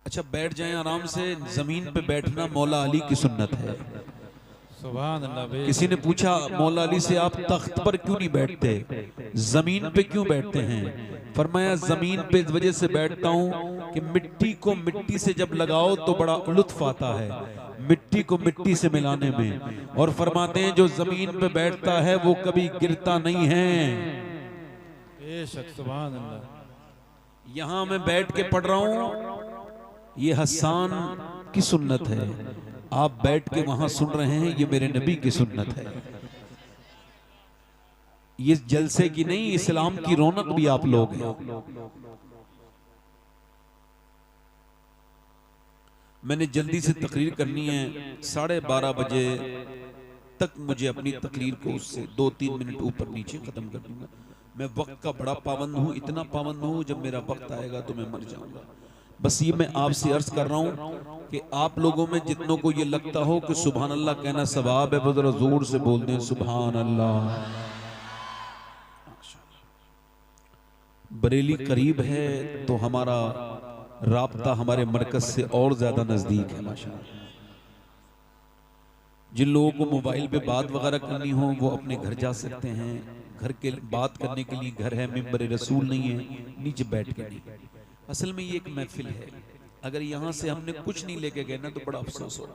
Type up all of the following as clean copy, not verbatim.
अच्छा बैठ जाएं आराम से। जमीन पे बैठना मौला अली की सुन्नत है। सुभान अल्लाह। किसी ने पूछा मौला अली से, आप तख्त पर क्यों नहीं बैठते, जमीन पे क्यों बैठते हैं? फरमाया जमीन पे इस वजह से बैठता हूँ कि मिट्टी को मिट्टी से जब लगाओ तो बड़ा लुत्फ आता है, मिट्टी को मिट्टी से मिलाने में। और फरमाते हैं जो जमीन पे बैठता है वो कभी गिरता नहीं है। बेशक सुभान अल्लाह। यहाँ मैं बैठ के पढ़ रहा हूँ, ये हसन की सुन्नत है। आप बैठ के वहां सुन रहे हैं, ये मेरे नबी की सुन्नत है। ये जलसे की नहीं, इस्लाम की रौनक भी आप लोग हैं। मैंने जल्दी से तकरीर करनी है, 12:30 बजे तक मुझे अपनी तकरीर को उससे 2-3 मिनट ऊपर नीचे खत्म कर दूंगा। मैं वक्त का बड़ा पाबंद हूँ, इतना पाबंद हूँ जब मेरा वक्त आएगा तो मैं मर जाऊंगा। बस ये मैं आपसे अर्ज कर रहा हूँ कि आप लोगों में जितनों को ये लगता हो कि सुभान अल्लाह कहना सवाब है, वो जरा जोर से बोल दें सुभान अल्लाह। बरेली करीब है तो हमारा राब्ता हमारे मरकज से और ज्यादा नजदीक है माशाअल्लाह। जिन लोगों को मोबाइल पे बात वगैरह करनी हो वो अपने घर जा सकते हैं। घर के बात करने के लिए घर है, मिंबर रसूल नहीं है, नीचे बैठ के नहीं। असल में ये एक महफिल है, अगर यहाँ से हमने कुछ नहीं लेके गए ना तो बड़ा अफसोस होगा।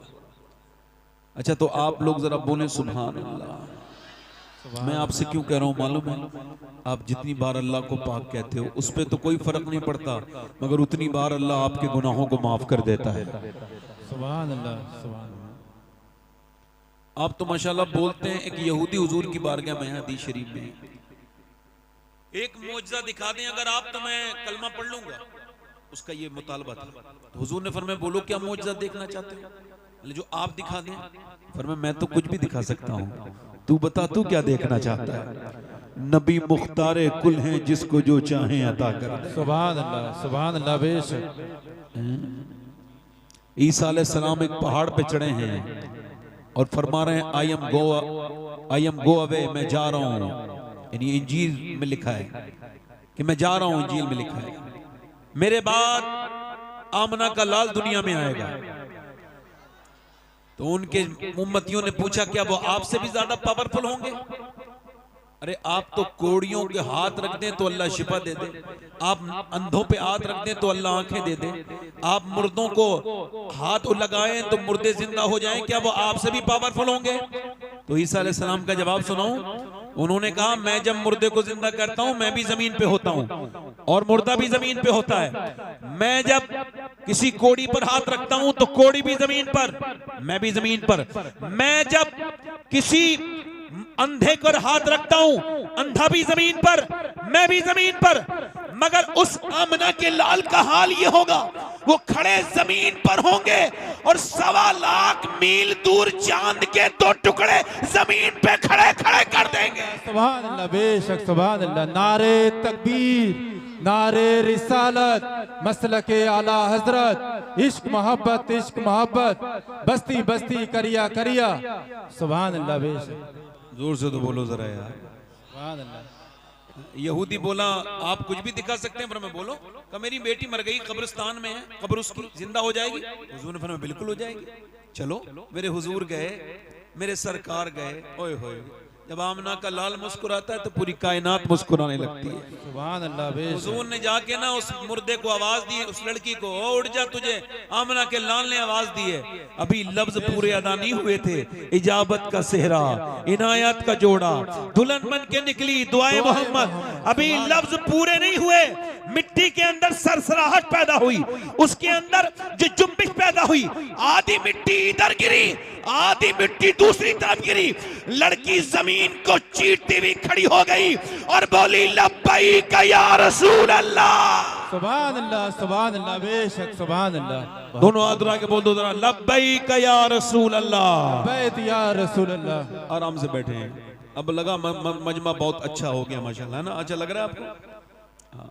अच्छा तो आप लोग जरा बोले सुभान अल्लाह। मैं आपसे क्यों कह रहा हूँ मालूम है? आप जितनी बार अल्लाह को पाक कहते हो उस पर तो कोई फर्क नहीं पड़ता, मगर उतनी बार अल्लाह आपके गुनाहों को माफ कर देता है। सुभान अल्लाह सुभान अल्लाह। आप तो माशाल्लाह बोलते हैं। एक यहूदी हुजूर की बारगाह में हदीस शरीफ में एक मौजज़ा दिखा दें अगर आप, तो मैं कलमा पढ़ लूंगा। उसका ये मुतालबा था। तो हुजूर ने फरमाया बोलो क्या मौजज़ा देखना चाहते हो? जो आप दिखा दें। फरमाया मैं तो कुछ भी दिखा सकता हूँ, तू बता तू क्या देखना चाहता है? नबी मुख्तारे कुल हैं जिसको जो चाहे अता कर। सुभान अल्लाह सुभान अल्लाह। बेशक ईसा अलैहिस्सलाम एक पहाड़ पे चढ़े हैं और फरमा रहे हैं आई एम गो अवे, मैं जा रहा हूँ। यानी इंजील में लिखा है कि मैं जा रहा हूँ, इंजील में लिखा है मेरे बाद आमना का लाल दुनिया में आएगा। तो उनके उम्मतियों ने पूछा क्या वो आपसे भी ज्यादा पावरफुल होंगे? अरे आप तो कोड़ियों के हाथ रख दें तो अल्लाह शिफा दे दे, आप अंधों पे हाथ रख दें तो अल्लाह आंखें दे दे, आप मुर्दों को हाथ लगाएं तो मुर्दे जिंदा हो जाएं, क्या वो आपसे भी पावरफुल होंगे? तो ईसा अलैहिस्सलाम का जवाब सुनाऊं? उन्होंने कहा मैं जब मुर्दे को जिंदा करता हूं मैं भी जमीन पे होता हूं और मुर्दा भी जमीन पे होता है। मैं जब किसी कोड़ी पर हाथ रखता हूं तो कोड़ी भी जमीन पर, मैं भी जमीन पर। मैं जब किसी अंधे पर हाथ रखता हूं अंधा भी जमीन पर, मैं भी जमीन पर। मगर उस आमना के लाल का हाल ये होगा, वो खड़े जमीन पर होंगे और 1.25 लाख मील दूर चांद के 2 टुकड़े जमीन पे खड़े खड़े कर देंगे। सुभान अल्लाह। बेशक सुभान अल्लाह। नारे तकबीर, नारे रिसालत, मसलके आला हजरत, इश्क मोहब्बत, बस्ती बस्ती करिया करिया। सुभान अल्लाह। बेशक जोर से तो बोलो जरा यार। सुभान अल्लाह। यहूदी बोला आप कुछ भी दिखा सकते हैं, पर मैं बोलो कि मेरी बेटी मर गई, कब्रिस्तान में है, कब्र उसकी जिंदा हो जाएगी? हुजूर ने फरमाया बिल्कुल हो जाएगी। चलो मेरे हुजूर गए, मेरे सरकार गए, ओए होए जब आमना का लाल मुस्कुराता है तो पूरी कायनात मुस्कुराने लगती है। सुभान अल्लाह। हुजूर ने जाके ना उस मुर्दे को आवाज दी, उस लड़की को, ओ उठ जा, तुझे आमना के लाल ने आवाज दी है। अभी लफ्ज पूरे अदा नहीं हुए थे, इजाबत का सेहरा, इनायत का जोड़ा, दुल्हन बन के निकली दुआए मोहम्मद, अभी लफ्ज पूरे नहीं हुए, मिट्टी के अंदर सरसराहट पैदा हुई, उसके अंदर जो जुम्बिश पैदा हुई, आधी मिट्टी इधर गिरी, आधी मिट्टी दूसरी तरफ गिरी, लड़की जमीन को चीरती हुई खड़ी हो गई और बोली लब्बैक या रसूल अल्लाह। सुभान अल्लाह सुभान अल्लाह। बेशक सुभान अल्लाह। दोनों हाथ उठा के बोल दो जरा, लब्बैक या रसूल अल्लाह। बैत या रसूल अल्लाह। आराम से बैठे हैं। अब लगा मजमा बहुत अच्छा हो गया माशाल्लाह, ना? अच्छा लग रहा है आपको? हाँ।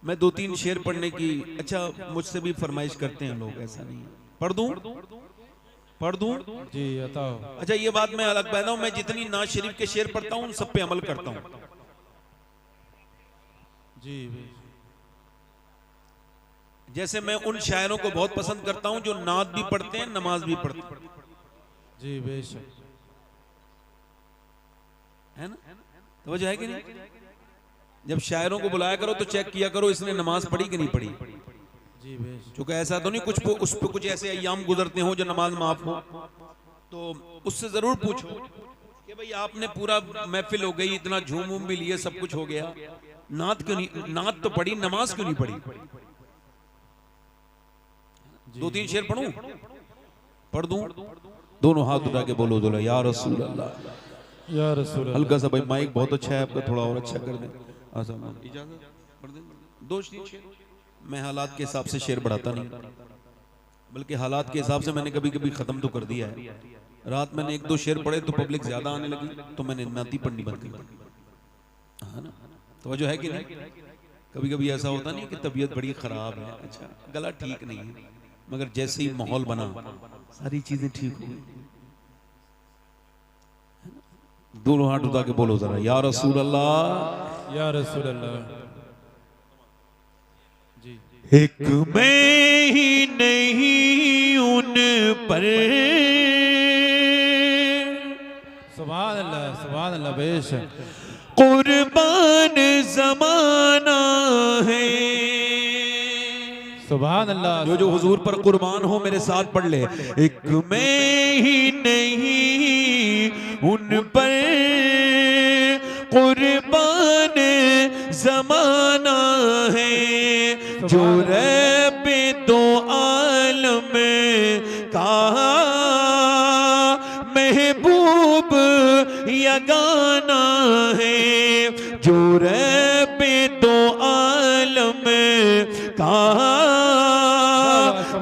मैं 2-3 शेर पढ़ने की, अच्छा मुझसे भी फरमाइश करते हैं लोग, ऐसा नहीं है। पढ़ दूं? जी बताओ। अच्छा ये बात मैं अलग बता हूं, मैं जितनी नाज शरीफ के शेर पढ़ता हूं उन सब पे अमल करता हूं। जी जैसे मैं उन शायरों को बहुत पसंद करता हूं जो नात भी पढ़ते हैं, नमाज भी पढ़ते हैं, जी बेशक, है ना? तो वजह है कि नहीं? जब शायरों को बुलाया करो तो चेक किया करो इसने नमाज पढ़ी कि नहीं पढ़ी। जी बेशक, क्योंकि ऐसा तो नहीं कुछ उस पर कुछ ऐसे अय्याम गुजरते हो जो नमाज माफ हो, तो उससे जरूर पूछो कि भाई आपने पूरा महफिल हो गई, इतना झूम उम भी लिए, सब कुछ हो गया, नात क्यों नहीं, नात तो पढ़ी, नमाज क्यों नहीं पढ़ी? दो तीन शेर पढ़ूं, पढ़ दूं? दोनों हाथ उठा के बोलो दोला या रसूल अल्लाह, या रसूल अल्लाह। हल्का सा भाई माइक बहुत अच्छा है आपका, थोड़ा और अच्छा कर दें। इजाजत पढ़ दें दो तीन शेर। मैं हालात के हिसाब से शेर बढ़ाता नहीं, बल्कि हालात के हिसाब से मैंने कभी कभी खत्म तो कर दिया है। रात मैंने एक दो शेर पढ़े तो पब्लिक ज्यादा आने लगी तो मैंने नाती पढ़नी बंद कर दी, है ना? तो जो है कि नहीं, कभी कभी ऐसा होता नहीं कि तबीयत बड़ी खराब है, अच्छा गला ठीक नहीं है, मगर जैसे ही माहौल बना सारी चीजें ठीक हो गई। दोनों हाथ उठा के बोलो जरा या रसूल अल्लाह, या रसूल अल्लाह। जी, एक मैं ही नहीं उन पर, सुभान अल्लाह, सुभान अल्लाह, बेशक, कुर्बान जमाना है। सुभान अल्लाह। जो हुजूर पर कुर्बान हो मेरे साथ पढ़ ले, एक मैं ही नहीं उन पर, कुर्बान जमाना है, जो रब दो आलम का महबूब यगाना है, जो रब दो आलम का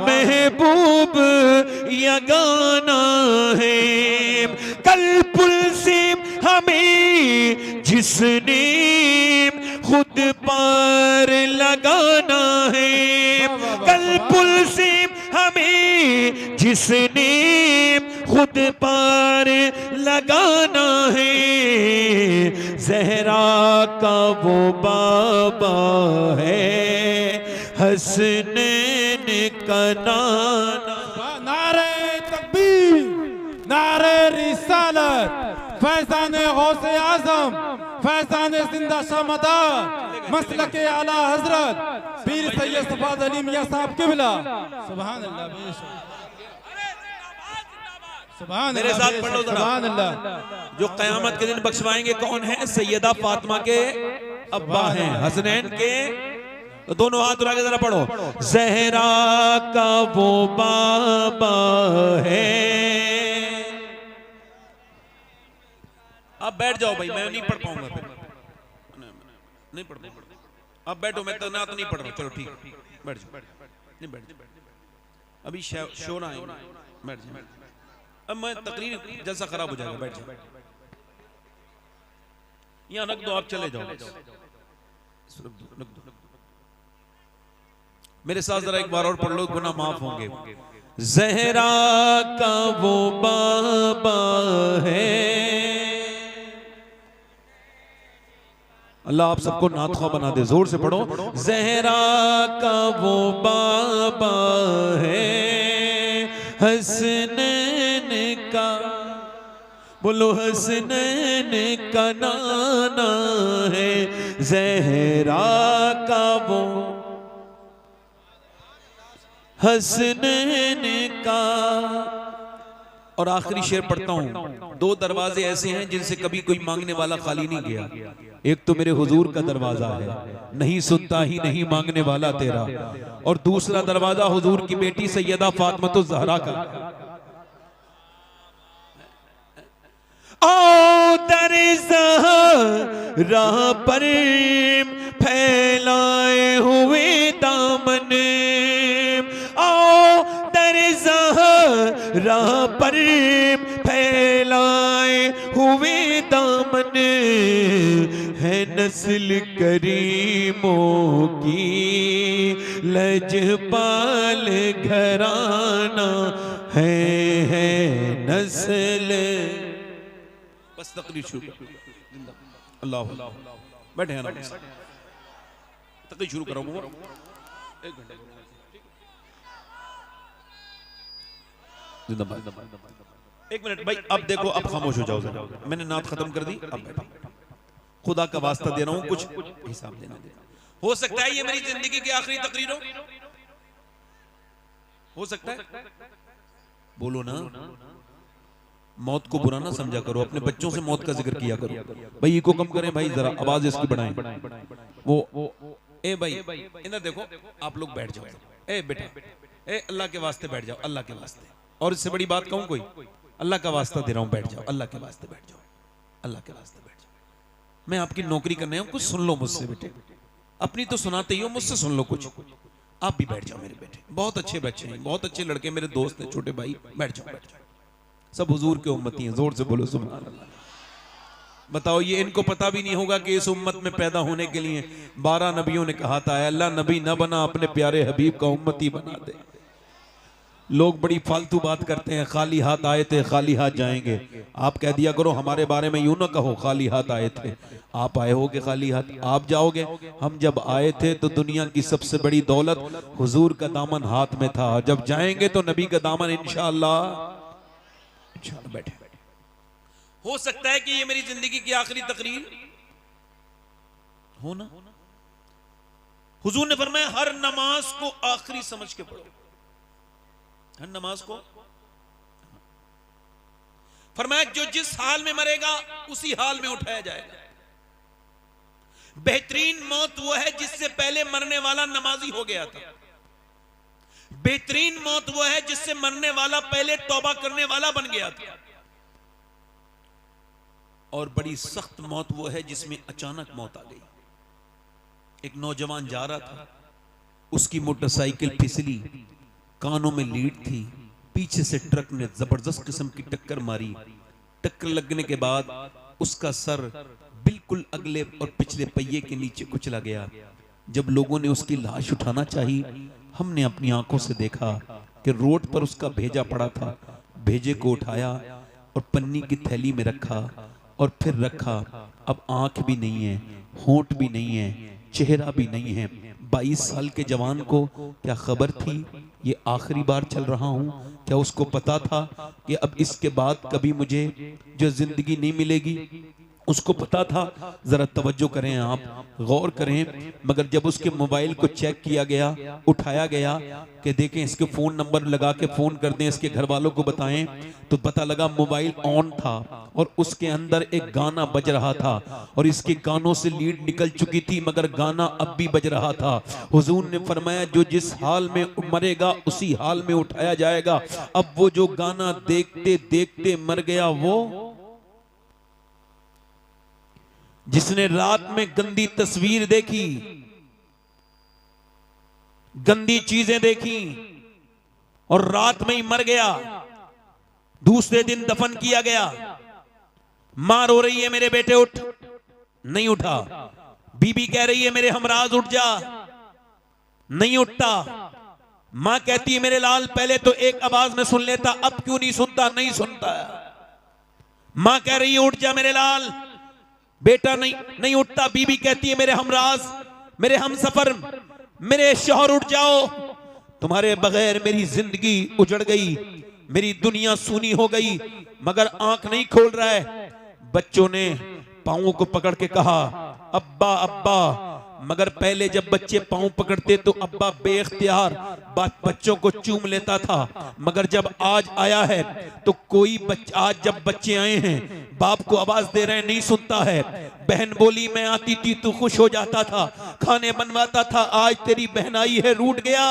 महबूब यगाना है। कल पुल से हमें जिसने खुद पार लगाना है, कल पुल से हमें जिसने खुद पार लगाना है, ज़हरा का वो बाबा है, हसनैन का नाना। नारे तकबीर, नारे रिसालत, फैज़ान गौसे आज़म, फैज़ान जिंदा शामदान, मसलके आला हजरत पीर सैयद सफाद अली मियां साहब किबला। सुभान अल्लाह, बेशक, सुभान मेरे अल्लाह, साथ बेशक, पढ़ लो जरा। सुभान अल्लाह। जो कयामत के दिन बख्शवाएंगे कौन है? सैयदा फातिमा के अब्बा हैं, हसनैन के। तो दोनों हाथ उठा के जरा पढ़ो, ज़हरा का वो बाबा है। आप बैठ जाओ भाई, मैं नहीं पढ़ पाऊंगा फिर, नहीं पढ़ पाऊंगा। आप बैठो, मैं तो ना तो नहीं पढ़ रहा, चलो ठीक, बैठ जाओ, नहीं बैठ जाओ, अभी शोर आए, बैठ जाओ। अब मैं तकरीर जैसा खराब हो जाएगा, बैठ जाओ, यहाँ रख दो, आप चले जाओ, रख दो। मेरे साथ जरा एक बार और पढ़ लो, गुनाह माफ होंगे। ज़हरा का वो बाबा है, अल्लाह आप सबको नातख़्वा बना दे, जोर से पढ़ो, ज़हरा का वो बाबा है, हसनैन का, बोलो हसनैन का नाना है, ज़हरा का वो हसनैन का। और आखिरी शेर पढ़ता हूं, दो दरवाजे ऐसे हैं जिनसे कभी कोई मांगने वाला खाली नहीं गया। एक तो मेरे हुजूर का दरवाजा है, नहीं सुनता ही नहीं मांगने वाला तेरा, और दूसरा दरवाजा हुजूर की बेटी सैयदा फातिमा ज़हरा का। आओ दर ज़हरा पर फैलाए हुए दामन, आओ दर ज़हरा पर फैलाए हुए दामन, है नस्ल करीमों की लजपाल घराना है नस्ल। बस तकरीर शुरू, अल्लाह बैठे हैं ना, तकरीर शुरू करो, 1 घंटे जिंदाबाद। एक मिनट भाई, अब देखो, अब खामोश हो जाओ जरा। मैंने नात खत्म कर दी, अब बैठो। खुदा का वास्ता दे रहा हूं, कुछ हिसाब देना दे। हो सकता है ये मेरी जिंदगी की आखिरी तकरीर हो सकता है। बोलो ना, मौत को बुरा ना समझा करो, अपने बच्चों से मौत का जिक्र किया करो। भाई इको कम करें भाई, जरा आवाज इसकी बढ़ाएं। वो ए भाई इधर देखो, आप लोग बैठ जाओ। ए बेटा, ए अल्लाह के वास्ते बैठ जाओ, अल्लाह के वास्ते। और इससे बड़ी बात कहूं कोई? अल्लाह का वास्ता दे रहा हूं, बैठ जाओ, अल्लाह के वास्ते बैठ जाओ, अल्लाह के वास्ते बैठ जाओ। मैं आपकी नौकरी करने हूं, कुछ सुन लो मुझसे बेटे। अपनी तो सुनाते ही हो, मुझसे सुन लो कुछ। आप भी बैठ जाओ मेरे बेटे, बहुत अच्छे बच्चे हैं, बहुत अच्छे लड़के, मेरे दोस्त हैं, छोटे भाई। बैठ जाओ, बैठ जाओ। सब हुजूर के उम्मती हैं, जोर से बोलो सुभान अल्लाह। बताओ, ये इनको पता भी नहीं होगा कि इस उम्मत में पैदा होने के लिए 12 नबियों ने कहा था, अल्लाह नबी न बना, अपने प्यारे हबीब का उम्मती बना दे। लोग बड़ी फालतू बात करते हैं, खाली हाथ आए थे खाली हाथ जाएंगे। आप कह दिया करो हमारे बारे में यूं ना कहो, खाली हाथ आए थे। आप आए होगे खाली हाथ, आप जाओगे। हम जब आए थे तो दुनिया की सबसे बड़ी दौलत हुजूर का दामन हाथ में था, जब जाएंगे तो नबी का दामन इंशाअल्लाह। बैठे। हो सकता है कि ये मेरी जिंदगी की आखिरी तकरीर हो ना। हुजूर ने फरमाया हर नमाज को आखिरी समझ के पढ़ो, हर नमाज को। फरमाया जो जिस हाल में मरेगा उसी हाल में उठाया जाएगा। बेहतरीन मौत वो है जिससे पहले मरने वाला नमाजी हो गया था। बेहतरीन मौत वो है जिससे मरने वाला पहले तौबा करने वाला बन गया था। और बड़ी सख्त मौत वो है जिसमें अचानक मौत आ गई। एक नौजवान जा रहा था, उसकी मोटरसाइकिल फिसली, कानों में लीड थी, पीछे से ट्रक ने जबरदस्त किस्म की टक्कर मारी। टक्कर लगने के बाद उसका सर बिल्कुल अगले और पिछले पहिए के नीचे कुचला गया। जब लोगों ने उसकी लाश उठाना चाही, हमने अपनी आंखों से देखा कि रोड पर उसका भेजा पड़ा था। भेजे को उठाया और पन्नी की थैली में रखा और फिर रखा। अब आंख भी नहीं है, होंठ भी नहीं है, चेहरा भी नहीं है। 22 साल के जवान को क्या खबर थी ये आखिरी बार चल रहा हूं? क्या उसको पता था कि अब इसके बाद कभी मुझे जो जिंदगी नहीं मिलेगी? उसको पता था? जरा तवज्जो करें, आप गौर करें। मगर जब उसके मोबाइल को चेक किया गया, उठाया गया कि देखें इसके फोन नंबर लगा के फोन कर दें, इसके घर वालों को बताएं, तो पता लगा मोबाइल ऑन था और उसके अंदर एक गाना बज रहा था और इसके गानों से लीड निकल चुकी थी मगर गाना अब भी बज रहा था। हुजूर ने फरमाया जो जिस हाल में मरेगा उसी हाल में उठाया जाएगा। अब वो जो गाना देखते देखते मर गया, वो जिसने रात में गंदी तस्वीर देखी, गंदी चीजें देखी और रात में ही मर गया, दूसरे दिन दफन किया गया। मां रो रही है मेरे बेटे उठ, नहीं उठा। बीबी कह रही है मेरे हमराज उठ जा, नहीं उठता। मां कहती है मेरे लाल पहले तो एक आवाज में सुन लेता, अब क्यों नहीं सुनता? नहीं सुनता। मां कह रही है उठ जा मेरे लाल, बेटा नहीं उठता। बीबी कहती है मेरे हमराज, मेरे हमसफर, मेरे शौहर उठ जाओ, तुम्हारे बगैर मेरी जिंदगी उजड़ गई, मेरी दुनिया सूनी हो गई। मगर आंख नहीं खोल रहा है। बच्चों ने पांवों को पकड़ के कहा अब्बा अब्बा, मगर पहले जब बच्चे पांव पकड़ते तो अब्बा बेइख्तियार बच्चों को चूम लेता था। मगर जब आज आया है तो कोई आज जब बच्चे आए हैं बाप को आवाज दे रहे हैं, नहीं सुनता है। बहन बोली मैं आती थी तू खुश हो जाता था, खाने बनवाता था, आज तेरी बहन आई है रूठ गया,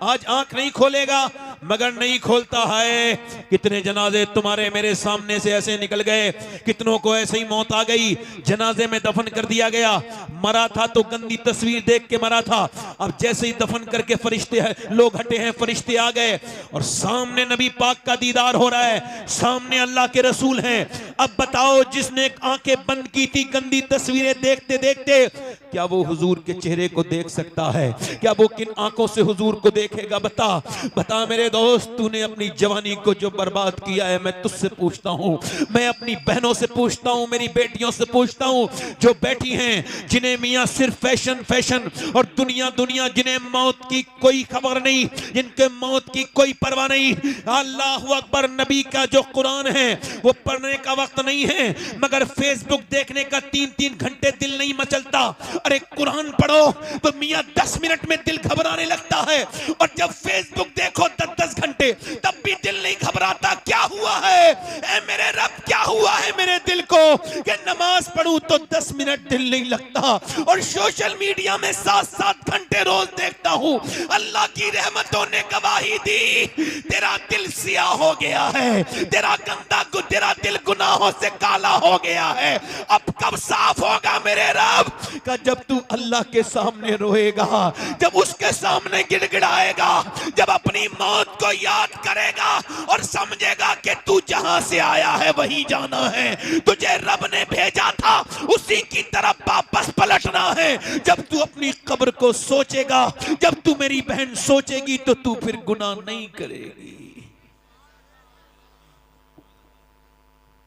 आज आंख नहीं खोलेगा। मगर नहीं खोलता है। कितने जनाजे तुम्हारे मेरे सामने से ऐसे निकल गए, कितनों को ऐसे ही मौत आ गई, जनाजे में दफन कर दिया गया। मरा था तो गंदी तस्वीर देख के मरा था, अब जैसे ही दफन करके फरिश्ते लोग हटे हैं, फरिश्ते आ गए और सामने नबी पाक का दीदार हो रहा है, सामने अल्लाह के रसूल हैं। अब बताओ, जिसने आंखें बंद की थी गंदी तस्वीरें देखते देखते, क्या वो हुजूर के चेहरे को देख सकता है? क्या वो किन आंखों से हुजूर को देखेगा? बता बता मेरे दोस्त, तूने अपनी जवानी को जो बर्बाद किया है, मैं तुझसे पूछता हूं, मैं अपनी बहनों से पूछता हूं, मेरी बेटियों से पूछता हूं, जो बैठी हैं, जिन्हें मियां सिर्फ फैशन फैशन और दुनिया दुनिया, जिन्हें मौत की कोई खबर नहीं, जिनके मौत की कोई परवाह नहीं। अल्लाहु अकबर, नबी का जो कुरान है वो पढ़ने का वक्त नहीं है, मगर फेसबुक देखने का 3-3 घंटे दिल नहीं मचलता। अरे कुरान पढ़ो तो मियां 10 मिनट में दिल घबराने लगता है, और जब फेसबुक देखो 10-10 घंटे तब भी दिल नहीं घबराता। क्या हुआ है ऐ मेरे रब, क्या हुआ है मेरे दिल को कि नमाज पढ़ूं तो 10 मिनट दिल नहीं लगता, और सोशल मीडिया में 7-7 घंटे रोज देखता हूं। अल्लाह की रहमतों ने गवाही दी, तेरा दिल सिया हो गया है, तेरा दिल गुनाहों से काला हो गया है। अब कब साफ होगा मेरे रब? का जब तू अल्लाह के सामने रोएगा, जब उसके सामने गिड़गिड़ाएगा, जब अपनी मौत को याद करेगा और समझेगा कि तू जहां से आया है वहीं जाना है, तुझे रब ने भेजा था उसी की तरफ वापस पलटना है। जब तू अपनी कब्र को सोचेगा, जब तू मेरी बहन सोचेगी, तो तू फिर गुनाह नहीं करेगी।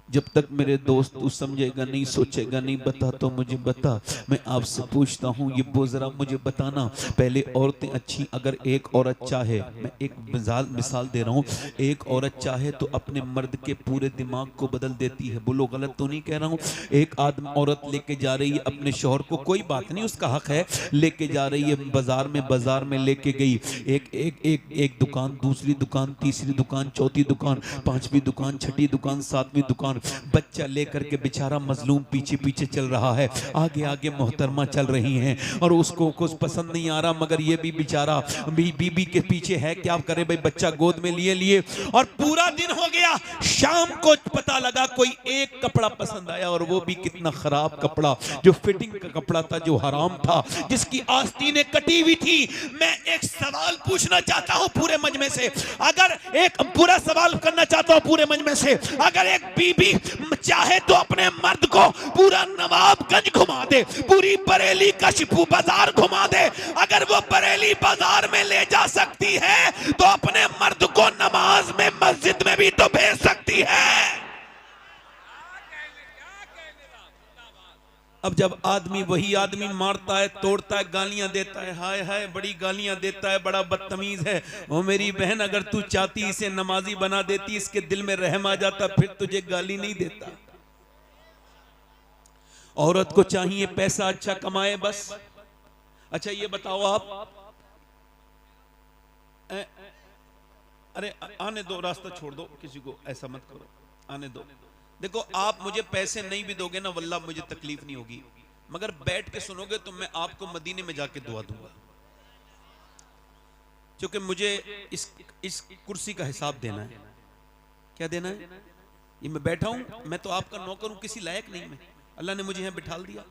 जब तक मेरे दोस्त तू समझेगा नहीं, सोचेगा नहीं, बता तो मुझे बता। मैं आपसे पूछता हूँ, ये वो जरा मुझे बताना, पहले औरतें अच्छी, अगर एक औरत चाहे, मैं एक मिसाल दे रहा हूँ, एक औरत चाहे तो अपने मर्द के पूरे दिमाग को बदल देती है। बोलो गलत तो नहीं कह रहा हूँ? एक औरत लेके जा रही है अपने शौहर को, कोई बात नहीं, उसका हक है, लेके जा रही है बाजार में लेके गई, एक दुकान, दूसरी दुकान, तीसरी दुकान, चौथी दुकान, पांचवी दुकान, छठी दुकान, सातवीं दुकान, बच्चा लेकर के बेचारा मजलूम पीछे पीछे चल रहा है, आगे आगे मोहतरमा चल रही हैं, और उसको कुछ पसंद नहीं आ रहा, मगर ये भी बेचारा बीबी के पीछे है, क्या करे भाई, बच्चा गोद में लिए और पूरा दिन हो गया। शाम को पता लगा कोई एक कपड़ा पसंद आया, और वो भी कितना खराब कपड़ा, जो फिटिंग का कपड़ा था, जो हराम था, जिसकी आस्तीनें कटी हुई थी। मैं एक सवाल पूछना चाहता हूं पूरे मजमे से, अगर एक पूरा सवाल करना चाहता हूं पूरे मजमे से, अगर एक बीबी चाहे तो अपने मर्द को पूरा नवाबगंज घुमा दे, पूरी बरेली कशफू बाजार घुमा दे, अगर वो बरेली बाजार में ले जा सकती है तो अपने मर्द को नमाज में मस्जिद में भी तो भेज सकती है। अब जब आदमी वही आदमी मारता है, तोड़ता है, गालियां देता है, हाय हाय बड़ी गालियां देता है, बड़ा बदतमीज है, ओ मेरी बहन, अगर तू चाहती इसे नमाजी बना देती, इसके दिल में रहम आ जाता, फिर तुझे गाली नहीं देता। औरत को चाहिए पैसा अच्छा कमाए बस। अच्छा ये बताओ आप, अरे आने दो, रास्ता छोड़ दो, किसी को ऐसा मत करो, आने दो। देखो, आप मुझे पैसे नहीं भी दोगे ना, वल्लाह मुझे तकलीफ नहीं होगी, मगर बैठ के सुनोगे तो मैं आपको मदीने में जाके दुआ दूंगा, क्योंकि मुझे इस कुर्सी का हिसाब देना है। क्या देना है? ये मैं बैठा हूं, मैं तो आपका नौकर हूं, किसी लायक नहीं मैं, अल्लाह ने मुझे यहां बिठा दिया,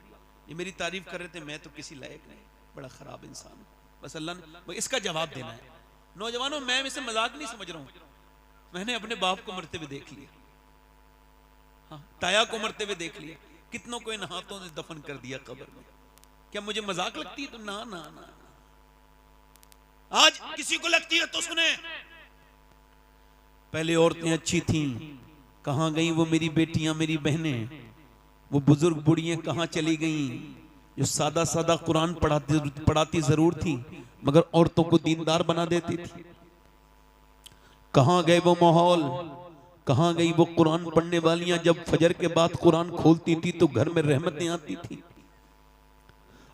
ये मेरी तारीफ कर रहे थे, मैं तो किसी लायक नहीं, बड़ा खराब इंसान हूं, बस अल्लाह ने इसका जवाब देना है। नौजवानों, मैं इसे मजाक नहीं समझ रहा हूं, मैंने अपने बाप को मरते हुए देख लिया, हाँ, ताया को मरते हुए देख लिया, कितनों को इन हाथों से दफन कर दिया कब्र में। क्या मुझे मजाक लगती है? तो ना ना ना, आज किसी को लगती है तो सुने। पहले औरतें अच्छी थीं, कहां गई वो मेरी बेटियां, मेरी बहनें? वो बुजुर्ग बुढ़ियां कहां चली गईं, जो सादा सादा कुरान पढ़ाती जरूर थी, मगर औरतों को दीनदार बना देती थी? कहां गए वो माहौल, कहां गई वो कुरान पढ़ने वालियां? जब फजर के बाद कुरान खोलती थी तो घर में रहमतें आती थी।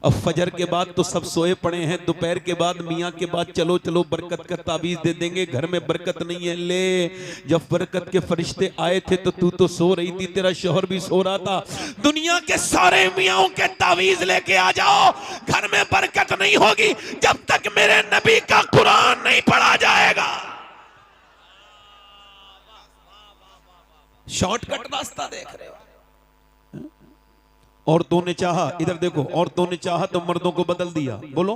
अब फजर के बाद तो सब सोए पड़े हैं, दोपहर के बाद मियाँ के बाद चलो चलो बरकत का ताबीज दे देंगे, घर में बरकत नहीं है। ले, जब बरकत के फरिश्ते आए थे तो तू तो सो रही थी, तेरा शौहर भी सो रहा था। दुनिया के सारे मियाँओं के ताबीज लेके आ जाओ, घर में बरकत नहीं होगी जब तक मेरे नबी का कुरान नहीं पढ़ा जाएगा। शॉर्टकट रास्ता देख रहे हो। औरतों ने चाहा, इधर देखो, औरतों ने चाहा तो मर्दों को बदल दिया। बोलो,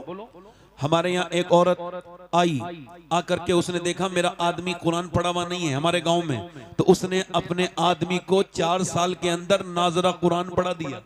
हमारे यहाँ एक औरत आई, आकर के उसने देखा मेरा आदमी कुरान पढ़ा हुआ नहीं है हमारे गांव में, तो उसने अपने आदमी को 4 साल के अंदर नाजरा कुरान पढ़ा दिया।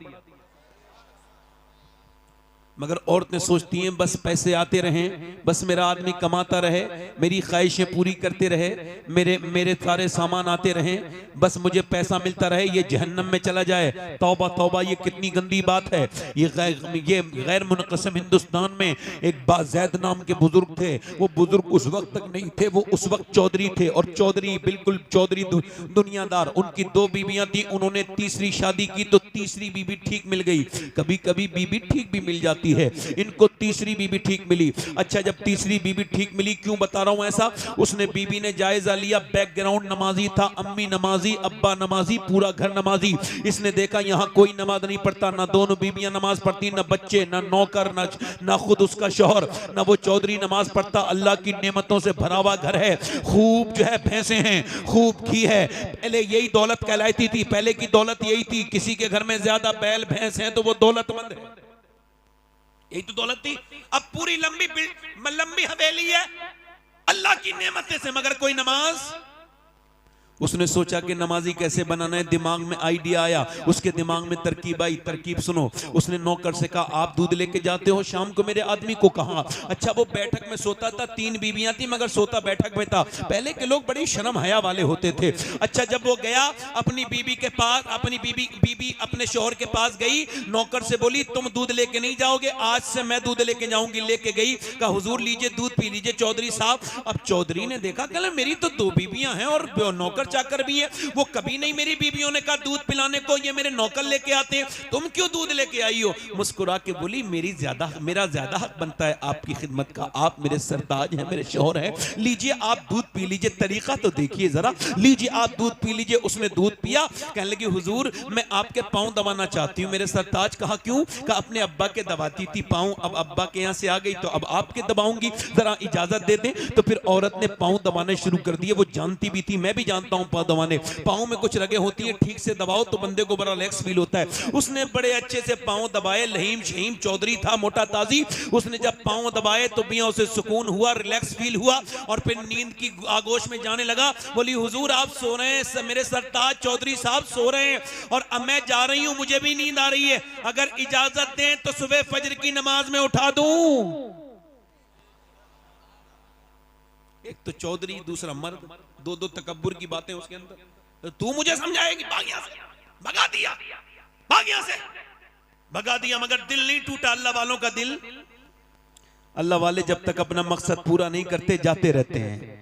मगर औरतें सोचती हैं बस पैसे आते रहें, बस मेरा आदमी कमाता रहे, मेरी ख्वाहिशें पूरी करते रहे, मेरे सारे सामान आते रहें, बस मुझे पैसा मिलता रहे, ये जहन्नम में चला जाए। तौबा तौबा, ये कितनी गंदी बात है। ये गैर मुनक़सिम हिंदुस्तान में एक बाज़ैद नाम के बुजुर्ग थे। वो बुजुर्ग उस वक्त तक नहीं थे, वो उस वक्त चौधरी थे, और चौधरी बिल्कुल चौधरी दुनियादार। उनकी 2 बीवियां थी, उन्होंने तीसरी शादी की तो तीसरी बीबी ठीक मिल गई। कभी कभी बीबी ठीक भी मिल जाती है, इनको तीसरी बीबी ठीक मिली। अच्छा, जब तीसरी बीबी ठीक मिली, क्यों बता रहा हूं ऐसा, उसने बीबी ने जायजा लिया, बैकग्राउंड नमाजी था, अम्मी नमाजी, अब्बा नमाजी, पूरा घर नमाजी। इसने देखा यहां कोई नमाज नहीं पढ़ता, ना दोनों बीबियां नमाज पढ़ती, ना बच्चे, ना नौकर, ना खुद उसका शौहर, ना वो चौधरी नमाज पढ़ता। अल्लाह की नेमतों से भरा हुआ घर है, खूब जो है भैंसे हैं, खूब घी है। पहले यही दौलत कहलाती थी, पहले की दौलत यही थी, किसी के घर में ज्यादा बैल भैंस हैं तो वो दौलतमंद है, यही तो दौलत थी। अब पूरी लंबी हवेली है अल्लाह की नेमतें से, मगर कोई नमाज। उसने सोचा कि नमाजी कैसे बनाना है, दिमाग में आइडिया आया, उसके दिमाग में तरकीब आई। तरकीब सुनो, उसने नौकर से कहा आप दूध लेके जाते हो शाम को मेरे आदमी को। कहा अच्छा, वो बैठक में सोता था, 3 बीबियां थी मगर सोता बैठक में था। पहले के लोग बड़ी शर्म हया वाले होते थे। अच्छा, जब वो गया अपनी बीबी के पास, अपनी बीबी अपने शौहर के पास गई, नौकर से बोली तुम दूध लेके नहीं जाओगे, आज से मैं दूध लेके जाऊंगी। लेके गई, कहा हुजूर लीजिए दूध पी लीजिए चौधरी साहब। अब चौधरी ने देखा कहला मेरी तो 2 बीबियां हैं और नौकर चाकर भी है, वो कभी नहीं मेरी बीबियों ने कहा दूध पिलाने को, ये मेरे नौकर लेके आते हैं, तुम क्यों दूध लेके आई हो। मुस्कुरा के बोली मेरा ज्यादा हक बनता है आपकी खिदमत का, आप मेरे सरताज हैं, मेरे शौहर हैं, लीजिए आप दूध पी लीजिए, तरीका तो देखिए जरा, लीजिए आप दूध पी लीजिए। उसने दूध पिया, कहने लगी हुजूर मैं आपके पांव दबाना चाहती हूँ। मेरे सरताज। कहा क्यों। कहा अपने अब्बा के दबाती थी पांव, अब अब्बा के यहाँ से आ गई तो अब आपके दबाऊंगी, जरा इजाजत दे दें। तो फिर औरत ने पांव दबाने शुरू कर दिए। वो जानती भी थी, मैं भी जानता हूँ पांव दबाने, पांव में कुछ रगे होती है, ठीक से दबाओ तो बंदे को बड़ा रिलैक्स फील होता है। उसने बड़े अच्छे से पांव दबाए, लहीम शहीम चौधरी था, मोटा ताजी। उसने जब पांव दबाए तो मियां उसे सुकून हुआ, रिलैक्स फील हुआ, और फिर नींद की आगोश में जाने लगा। बोली हुजूर आप सो रहे हैं, मेरे सरताज चौधरी साहब सो रहे हैं और अब मैं जा रही हूं, मुझे भी नींद आ रही है, अगर इजाजत दें तो सुबह फजर की नमाज में उठा दूं। एक तो चौधरी, दूसरा मर्द, दो तकब्बुर की बातें उसके अंदर। तो तू मुझे समझाएगी, भाग यहां से, भगा दिया, भाग यहां से, भगा दिया। मगर दिल नहीं टूटा अल्लाह वालों का दिल। अल्लाह वाले जब तक अपना मकसद पूरा नहीं करते जाते रहते हैं।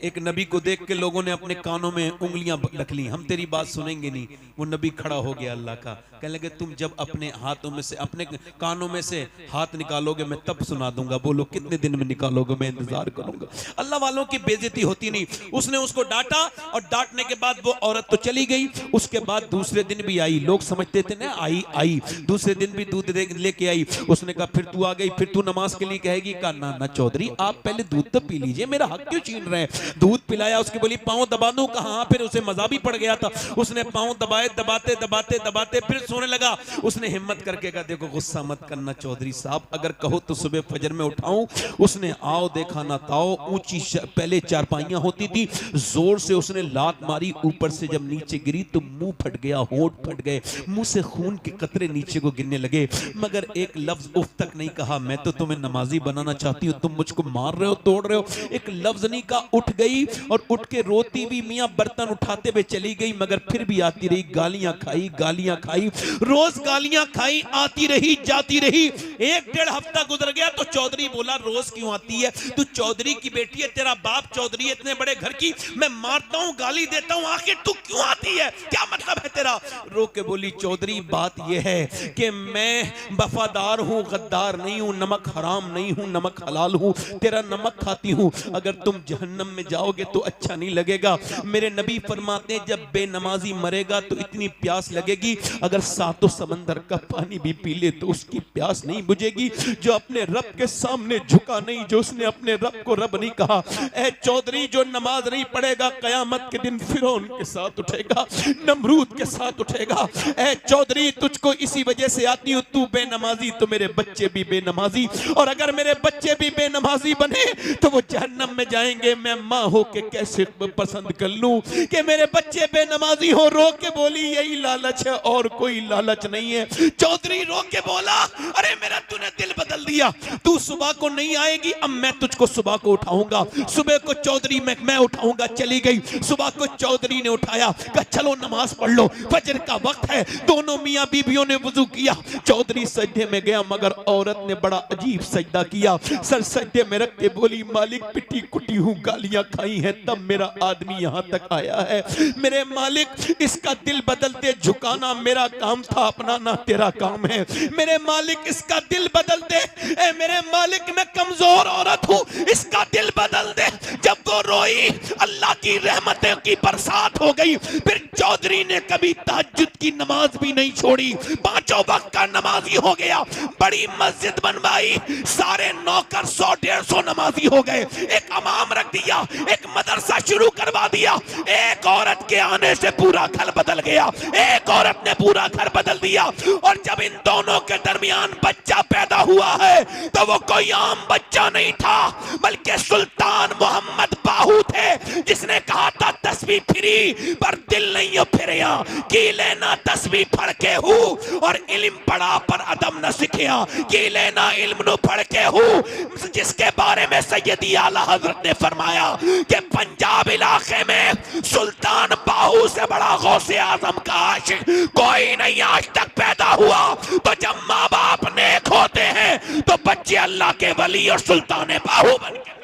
एक नबी को देख के लोगों ने अपने कानों में उंगलियां रख ली, हम तेरी बात सुनेंगे नहीं। वो नबी खड़ा हो गया अल्लाह का, कहने लगे तुम जब अपने हाथों में से, अपने कानों में से हाथ निकालोगे मैं तब सुना दूंगा, बोलो कितने दिन में निकालोगे, मैं इंतजार करूंगा। अल्लाह वालों की बेइज्जती होती नहीं। उसने उसको डांटा और डांटने के बाद वो औरत तो चली गई। उसके बाद दूसरे दिन भी आई, लोग समझते थे ना आई दूसरे दिन भी दूध लेके आई। उसने कहा फिर तू आ गई, फिर तू नमाज के लिए कहेगी। कहा ना चौधरी आप पहले दूध तो पी लीजिए, मेरा हक क्यों छीन रहे हैं। दूध पिलाया, उसकी बोली पांव दबा दूं। कहा फिर उसे मजा भी पड़ गया था, उसने पांव दबाए, दबाते दबाते दबाते फिर सोने लगा। उसने हिम्मत करके कहा देखो गुस्सा मत करना चौधरी साहब, अगर कहो तो सुबह फजर में उठाऊं। उसने आओ देखा ना ताओ, ऊंची पहले चारपाइयां होती थी, जोर से उसने लात मारी, ऊपर से जब नीचे गिरी तो मुंह फट गया, होंठ फट गए, मुंह से खून के कतरे नीचे को गिरने लगे, मगर एक लफ्ज उफ तक नहीं कहा। मैं तो तुम्हें नमाजी बनाना चाहती हूँ, तुम मुझको मार रहे हो, तोड़ रहे हो, एक लफ्ज नहीं कहा। उठ गई और उठ के रोती भी मियां बर्तन उठाते हुए चली गई, मगर फिर भी आती रही, गालियां खाई, रोज गालियां खाई, आती रही जाती रही। 1-1.5 हफ्ता गुजर गया तो चौधरी बोला रोज क्यों आती है, तू चौधरी की बेटी है, तेरा बाप चौधरी है, इतने बड़े घर की, मैं मारता हूं गाली देता हूं, आखिर तू क्यों आती है, क्या मतलब है तेरा। रो के बोली चौधरी बात यह है कि मैं वफादार हूं, गद्दार नहीं हूं, नमक हराम नहीं हूं, नमक हलाल हूं, तेरा नमक खाती हूं, अगर तुम जहन्नम में में जाओगे तो अच्छा नहीं लगेगा। मेरे नबी फरमाते हैं जब बेनमाजी मरेगा तो इतनी प्यास लगेगी अगर सातों समंदर का पानी भी पी ले तो उसकी प्यास नहीं बुझेगी। जो अपने रब के सामने झुका नहीं, जो उसने अपने रब को रब नहीं कहा, ए चौधरी जो नमाज नहीं पढ़ेगा कयामत के दिन फिरौन के साथ उठेगा, नमरूद के साथ उठेगा। ए चौधरी तुझको इसी वजह से आती हूँ, तू बेनमाजी तो मेरे बच्चे भी बेनमाजी, और अगर मेरे बच्चे भी बेनमाजी बने तो वो जहन्नम में जाएंगे। मैं माँ हो के कैसे पसंद कर लूं कि मेरे बच्चे बेनमाजी हो। रो के बोली यही लालच है और कोई लालच नहीं है। चौधरी रो के बोला अरे मेरा तूने दिल बदल दिया, तू सुबह को नहीं आएगी, अब मैं तुझको सुबह को उठाऊंगा। सुबह को चौधरी मैं उठाऊंगा। चली गई सुबह को, चौधरी ने उठाया, कहा चलो नमाज पढ़ लो, फजर का वक्त है। दोनों मियां बीबियों ने वुजू किया, चौधरी सजदे में गया, मगर औरत ने बड़ा अजीब सजदा किया। सर सजदे में रख के बोली मालिक पिटी कुटी हूँ, गालियां खाई हैं, तब मेरा आदमी यहाँ तक आया है। मेरे मालिक इसका दिल बदलते झुकाना मेरा काम था, अपनाना तेरा काम है। मेरे मालिक इसका दिल बदल दे। ए मेरे मालिक मैं कमजोर औरत हूँ, इसका दिल बदल दे। जब वो रोई अल्लाह की रहमतों की बरसात हो गई। फिर चौधरी ने कभी तहज्जुद की नमाज भी नहीं छोड़ी, पांचों वक्त का नमाजी हो गया। बड़ी मस्जिद बनवाई, सारे नौकर 100-150 नमाजी हो गए। एक इमाम रख दिया, एक मदरसा शुरू करवा दिया। एक औरत के आने से पूरा घर बदल गया, एक औरत ने पूरा घर बदल दिया। और जब इन दोनों के दरमियान बच्चा पैदा हुआ है तो वो कोई आम बच्चा नहीं था, बल्कि सुल्तान मोहम्मद बाहू थे, जिसने कहा था तस्बीह फिरी पर दिल नहीं हो फिरिया, की लेना तस्बीह पढ़ के हूँ और इल्म पढ़ा पर अदम न सीखिया, की लेना इल्म नु पढ़ के हूँ। जिसके बारे में सैयदी आला हजरत ने फरमाया कि पंजाब इलाके में सुल्तान बाहू से बड़ा गौसे आजम का आशिक कोई नहीं आज तक पैदा हुआ। तो जब माँ बाप नेक होते हैं तो बच्चे अल्लाह के वली और सुल्तान बाहू बन के।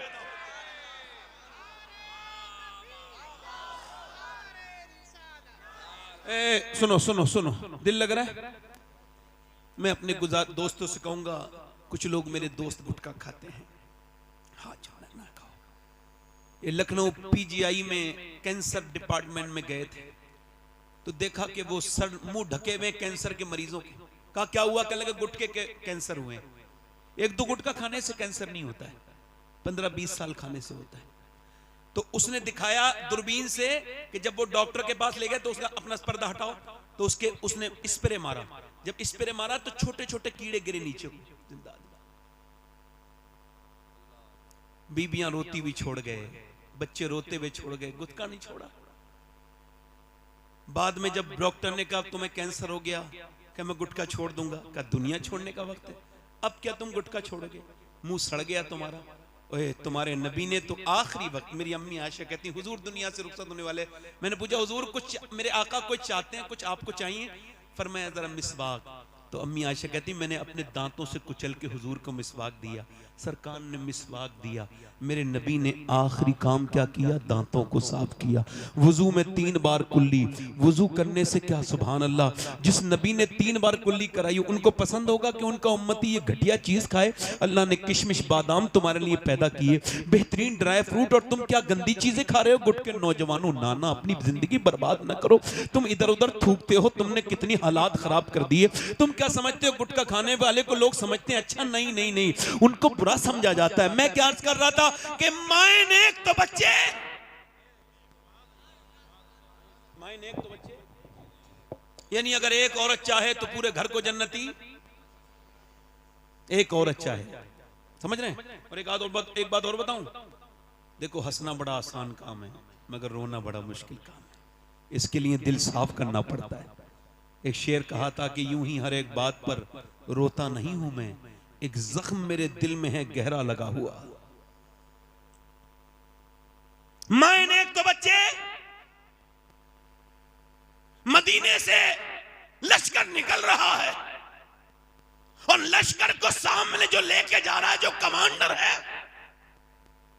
सुनो सुनो सुनो, दिल लग रहा है? मैं अपने दोस्तों से कहूंगा, कुछ लोग मेरे दोस्त गुटखा खाते हैं, हाँ ना खाओ। ये लखनऊ पीजीआई में कैंसर डिपार्टमेंट में गए थे तो देखा कि वो सर मुंह ढके हुए कैंसर के मरीजों के। कहा क्या हुआ? कहने लगे गुटखे के कैंसर हुए। एक दो गुटखा खाने से कैंसर नहीं होता है, 15-20 साल खाने से होता है। तो उसने दिखाया दूरबीन से कि जब वो डॉक्टर के पास ले गए तो उसका अपना पर्दा हटाओ, तो उसने स्प्रे मारा। जब स्प्रे मारा तो छोटे छोटे कीड़े गिरे नीचे। बीबियां रोती भी छोड़ गए, बच्चे रोते हुए छोड़ गए, गुटखा नहीं छोड़ा। बाद में जब डॉक्टर ने कहा तुम्हें कैंसर हो गया, क्या मैं गुटखा छोड़ दूंगा? क्या दुनिया छोड़ने का वक्त है? अब क्या तुम गुटखा छोड़ोगे? मुंह सड़ गया तुम्हारा। ओए तुम्हारे नबी ने तो आखिरी वक्त, मेरी अम्मी आयशा कहती हुजूर दुनिया से रुखसत होने वाले, मैंने पूछा हुजूर कुछ मेरे आका कुछ चाहते हैं, कुछ आपको चाहिए? फरमाया जरा मिसवाक। तो अम्मी आयशा कहती मैंने अपने दांतों से कुचल के हुजूर को मिसवाक दिया, सरकार ने मिसवाक दिया। मेरे नबी ने आखिरी काम क्या किया? दांतों को साफ किया। वुजू में 3 बार कुल्ली, वुजू करने से क्या सुभान अल्लाह, जिस नबी ने 3 बार कुल्ली कराई उनको पसंद होगा कि उनका उम्मती ये घटिया चीज खाए? अल्लाह ने किशमिश बादाम तुम्हारे लिए पैदा किए, बेहतरीन ड्राई फ्रूट, और तुम क्या गंदी चीजें खा रहे हो? गुटके नौजवानों, नाना अपनी जिंदगी बर्बाद ना करो। तुम इधर उधर थूकते हो, तुमने कितनी हालात खराब कर दिए। तुम क्या समझते हो गुटखा खाने वाले को लोग समझते हैं अच्छा? नहीं नहीं नहीं, उनको बुरा समझा जाता है। मैं क्या अर्ज कर रहा था कि माए नेक तो बच्चे, माए नेक तो बच्चे, यानी अगर एक औरत चाहे तो पूरे घर को जन्नती, एक औरत चाहे, समझ रहे हैं? और एक बात और बताऊं, देखो हंसना बड़ा आसान काम है मगर रोना बड़ा मुश्किल काम है। इसके लिए दिल साफ करना पड़ता है। एक शेर कहा था कि यूं ही हर एक बात पर रोता नहीं हूं मैं, एक जख्म मेरे दिल में है गहरा लगा हुआ। मैंने एक तो बच्चे, मदीने से लश्कर निकल रहा है और लश्कर को सामने जो लेके जा रहा है, जो कमांडर है,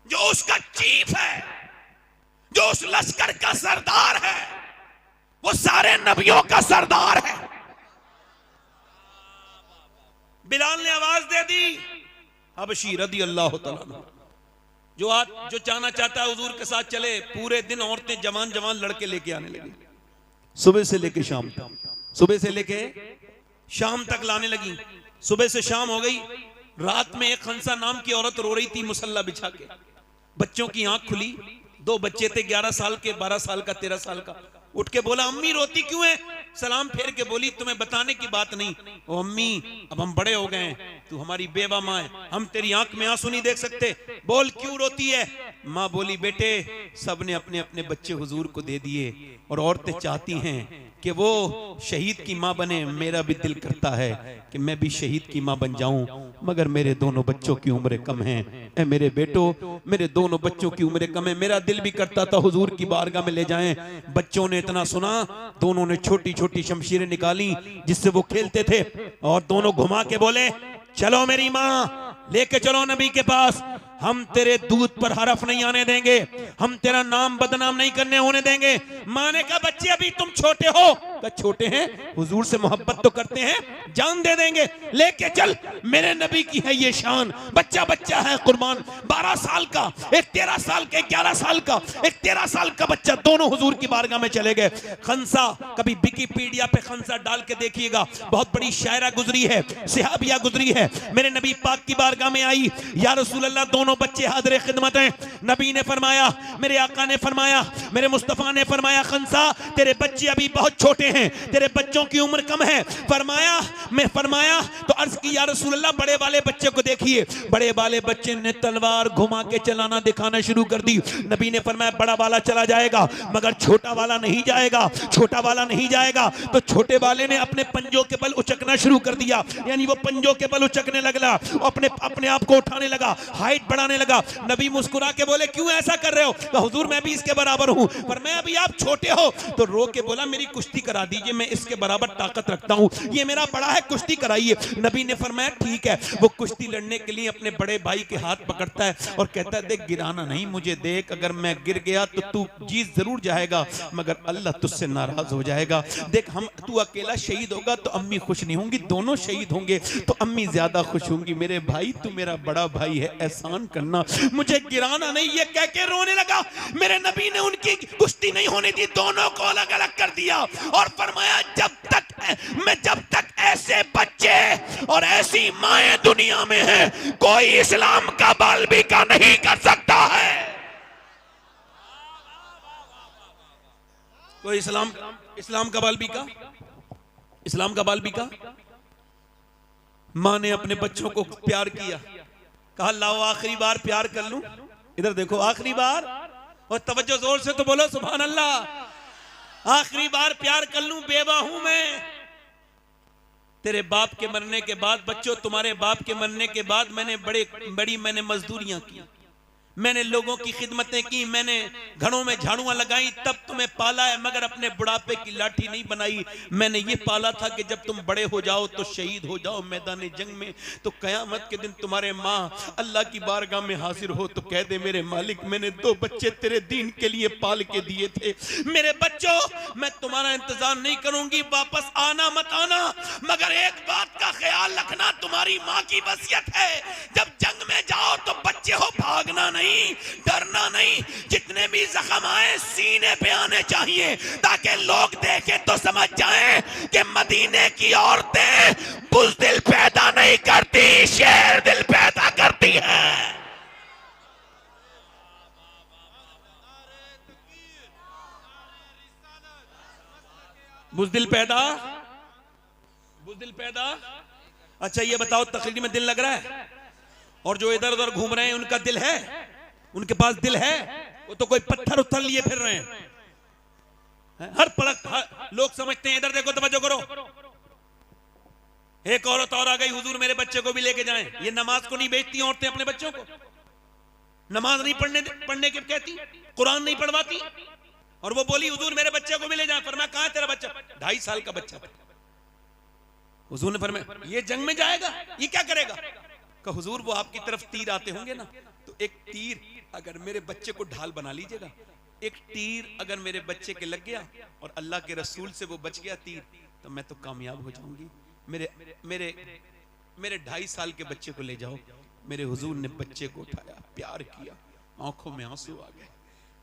जो उसका चीफ है, जो उस लश्कर का सरदार है, वो सारे नबियों का सरदार है। बिलाल ने आवाज दे दी, हबशी रदी अल्लाह तआला, जो जाना चाहता है हुजूर के साथ चले। पूरे दिन औरतें जवान जवान लड़के लेके आने लगी, सुबह से लेके शाम तक, सुबह से लेके शाम तक लाने लगी। सुबह से शाम हो गई, रात में एक खंसा नाम की औरत रो रही थी मुसल्ला बिछा के। बच्चों की आंख खुली, 2 बच्चे थे, 11 साल के, 12 साल का, 13 साल का। उठ के बोला अम्मी रोती क्यों है? सलाम फेर के बोली तुम्हें बताने की बात नहीं। ओ अम्मी अब हम बड़े हो गए हैं, तू हमारी बेवा माँ है, हम तेरी आंख में आंसू नहीं देख सकते, बोल क्यों रोती है? माँ बोली बेटे सबने अपने अपने बच्चे हुजूर को दे दिए और औरतें चाहती हैं कि वो शहीद की माँ बने। मेरा भी दिल करता है कि मैं भी शहीद की माँ बन जाऊं, मगर मेरे दोनों बच्चों की उम्र कम है। ए मेरे बेटो, मेरे दोनों बच्चों की उम्र कम है। मेरा दिल भी करता था हुजूर की बारगाह में ले जाएं। बच्चों ने इतना सुना, दोनों ने छोटी छोटी शमशीरें निकाली जिससे वो खेलते थे, और दोनों घुमा के बोले चलो मेरी माँ लेके चलो नबी के पास, हम तेरे दूध पर हरफ नहीं आने देंगे, हम तेरा नाम बदनाम नहीं करने होने देंगे। माँ ने कहा बच्चे अभी तुम छोटे हो। कहा छोटे हैं, हुजूर से मोहब्बत तो करते हैं, जान दे देंगे, लेके चल, मेरे नबी की है ये शान। बच्चा बच्चा है कुर्बान, 12 साल का, एक 13 साल का, 11 साल का, एक 13 साल का बच्चा, दोनों हुजूर की बारगाह में चले गए। खंसा, कभी विकिपीडिया पे खंसा डाल के देखिएगा, बहुत बड़ी शायरा गुजरी है, सहाबिया गुजरी है, मेरे नबी पाक की बारगाह में आई, या रसूल अल्लाह दोनों बच्चे हाजिर खिदमत हैं। नबी ने फरमाया, मेरे आका ने फरमाया, मेरे मुस्तफा ने फरमाया खंसा तेरे बच्चे अभी बहुत छोटे हैं, तेरे बच्चों की उम्र कम है। फरमाया तो अर्ज की या रसूल अल्लाह बड़े वाले बच्चे को देखिए। बड़े वाले बच्चे ने तलवार घुमा के चलाना दिखाना शुरू कर दी। नबी ने फरमाया बड़ा वाला चला जाएगा मगर छोटा वाला नहीं जाएगा, छोटा वाला नहीं जाएगा। तो छोटे वाले ने अपने पंजों के बल उचकना शुरू कर दिया, यानी वो पंजों के बल उचकने लगा, अपने आप को उठाने लगा, हाइट बढ़ाने लगा। नबी मुस्कुरा के बोले क्यों ऐसा कर रहे हो? तो हुजूर मैं भी इसके बराबर हूं, पर मैं अभी आप छोटे हो। तो रो के बोला मेरी कुश्ती करा दीजिए, मैं इसके बराबर ताकत रखता हूं, ये मेरा बड़ा है, कुश्ती कराइए। नबी ने फरमाया ठीक है। वो कुश्ती लड़ने के लिए अपने बड़े भाई के हाथ पकड़ता है और कहता है देख गिराना नहीं मुझे, देख अगर मैं गिर गया तो तू जीत जरूर जाएगा मगर अल्लाह तुझसे नाराज हो जाएगा। देख हम तू अकेला शहीद होगा तो अम्मी खुश नहीं होंगी, दोनों शहीद होंगे तो अम्मी ज्यादा खुश होंगी। मेरे भाई तू मेरा बड़ा भाई है, एहसान करना, मुझे गिराना नहीं। ये कह के रोने लगा। मेरे नबी ने उनकी कुश्ती नहीं होने दी, दोनों को अलग अलग कर दिया और फरमाया जब तक ऐसे बच्चे और ऐसी माएं दुनिया में हैं कोई इस्लाम का बालबिका नहीं कर सकता है। कोई इस्लाम का बालबिका मां ने अपने बच्चों को प्यार किया, कहा लाओ आखिरी बार प्यार कर लूं, इधर देखो आखिरी बार, और तवज्जो जोर से तो बोलो सुभान अल्लाह, आखिरी बार प्यार कर लूं, बेवा हूं मैं। तेरे बाप के मरने के बाद बच्चों, तुम्हारे बाप के मरने के बाद मैंने बड़ी मैंने मजदूरियां की, मैंने लोगों की खिदमतें की, मैंने घरों में झाड़ुआं लगाई, तब तुम्हें पाला है, मगर अपने बुढ़ापे की लाठी नहीं बनाई। मैंने ये पाला था कि जब तुम बड़े हो जाओ तो शहीद हो जाओ मैदान जंग में, तो कयामत के दिन तुम्हारे माँ अल्लाह की बारगाह में हाजिर हो तो कह दे मेरे मालिक मैंने 2 बच्चे तेरे दीन के लिए पाल के दिए थे। मेरे बच्चों मैं तुम्हारा इंतजार नहीं करूंगी, वापस आना मत आना, मगर एक बात का ख्याल रखना, तुम्हारी माँ की वसीयत है जब जंग में जाओ तो बच्चे हो भागना नहीं, डरना नहीं, जितने भी जख्म आए सीने पे आने चाहिए ताकि लोग देखें तो समझ जाएं कि मदीने की औरतें बुज़दिल पैदा नहीं करती, शेर दिल पैदा करती हैं। बुज़दिल पैदा। अच्छा ये बताओ तकरीर में दिल लग रहा है और जो इधर उधर घूम रहे हैं उनका दिल है? उनके पास दिल है? वो तो कोई पत्थर उत्थर लिए फिर रहे हैं। हर पलक लोग समझते हैं, इधर देखो तवज्जो करो, एक औरत और आ गई, हुजूर मेरे बच्चे को भी लेके जाएं। ये नमाज को नहीं बेचती औरतें अपने बच्चों को, नमाज नहीं पढ़ने के कहती, कुरान नहीं पढ़वाती, और वो बोली हुजूर मेरे बच्चे को भी ले जाएं। फरमाया कहां है तेरा बच्चा? 2.5 साल का बच्चा। हुजूर ने फरमाया ये जंग में जाएगा, ये क्या करेगा? कहा हुजूर वो आपकी तरफ तीर आते होंगे ना, तो एक तीर अगर मेरे बच्चे को ढाल बना लीजिएगा, एक तीर अगर मेरे बच्चे के लग गया और अल्लाह के रसूल से वो बच गया तीर, तो मैं तो कामयाब हो जाऊंगी। मेरे 2.5 साल के बच्चे को ले जाओ। मेरे हुजूर ने बच्चे को उठाया, प्यार किया आंखों में आंसू आ गए।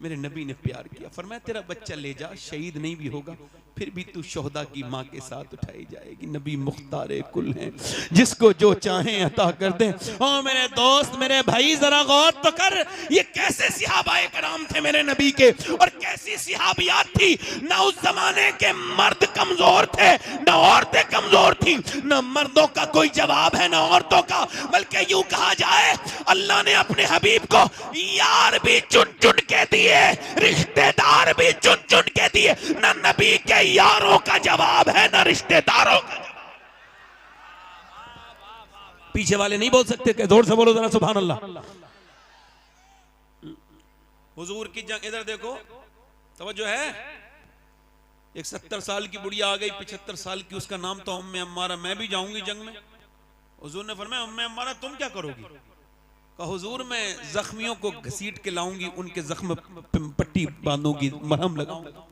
मेरे नबी ने प्यार किया, फरमाया तेरा बच्चा ले जा, शहीद नहीं भी होगा फिर भी तू शोहदा की माँ के साथ उठाई जाएगी। नबी मुख्तारे कुल हैं, जिसको जो चाहें अता कर दें। ओ मेरे दोस्त, मेरे भाई, जरा गौर तो कर, ये कैसे सहाबाए कराम थे मेरे नबी के, और कैसी सहाबियात थी। ना उस जमाने के मर्द कमजोर थे, ना औरतें कमजोर थी, ना मर्दों का कोई जवाब है ना औरतों का, बल्कि यूं कहा जाए अल्लाह ने अपने हबीब को यार भी चुन चुन के दिए, रिश्तेदार भी चुन चुन के दिए। ना नबी के यारों का जवाब है ना रिश्तेदारों का। पीछे वाले नहीं बोल सकते, कि जोर से बोलो जरा सुभान अल्लाह। हुजूर की जंग, इधर देखो, तवज्जो है। एक 70 साल की बुढ़िया आ गई, 75 साल की, उसका नाम तो उम्मे अम्मारा। मैं भी जाऊंगी जंग में। हुजूर ने फरमाया उम्मे अम्मारा तुम क्या करोगी? कहा हुजूर मैं जख्मियों को घसीट के लाऊंगी, उनके जख्म पट्टी बांधूंगी, मरहम लगाऊंगी।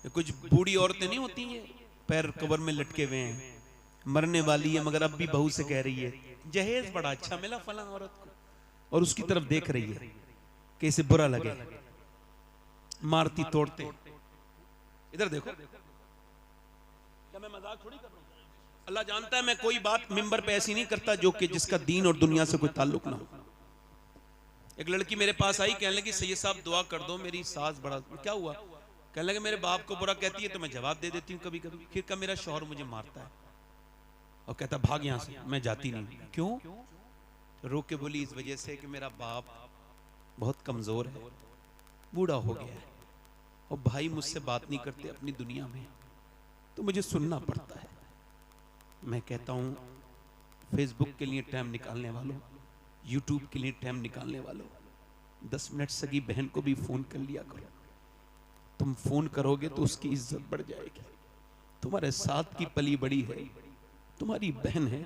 कुछ बूढ़ी औरतें नहीं होती हैं, पैर कब्र में लटके हुए हैं, मरने वाली है, मगर अब भी बहू से कह रही है जहेज बड़ा अच्छा मिला फलां औरत को, और उसकी तरफ देख रही है कि इसे बुरा लगे, मारती तोड़ते। इधर देखो, क्या मैं मजाक थोड़ी कर रहा हूं? अल्लाह जानता है मैं कोई बात मिंबर पे ऐसी नहीं करता जो कि जिसका दीन और दुनिया से कोई ताल्लुक ना हो। एक लड़की मेरे पास आई, कहने लगी सैयद साहब दुआ कर दो, मेरी सास बड़ा। क्या हुआ? कहने लगे मेरे बाप को बुरा कहती है तो मैं जवाब दे देती हूँ कभी कभी। फिर का मेरा शौहर मुझे मारता है और कहता भाग यहां से, मैं जाती नहीं। क्यों? रो के बोली इस वजह से कि मेरा बाप बहुत कमजोर है, बूढ़ा हो गया है, और भाई मुझसे बात नहीं करते अपनी दुनिया में, तो मुझे सुनना पड़ता है। मैं कहता हूं फेसबुक के लिए टाइम निकालने वालों, यूट्यूब के लिए टाइम निकालने वालों, 10 मिनट सगी बहन को भी फोन कर लिया करो। तुम फोन करोगे तो उसकी इज्जत बढ़ जाएगी। तुम्हारे साथ की पली बड़ी है, तुम्हारी बहन है।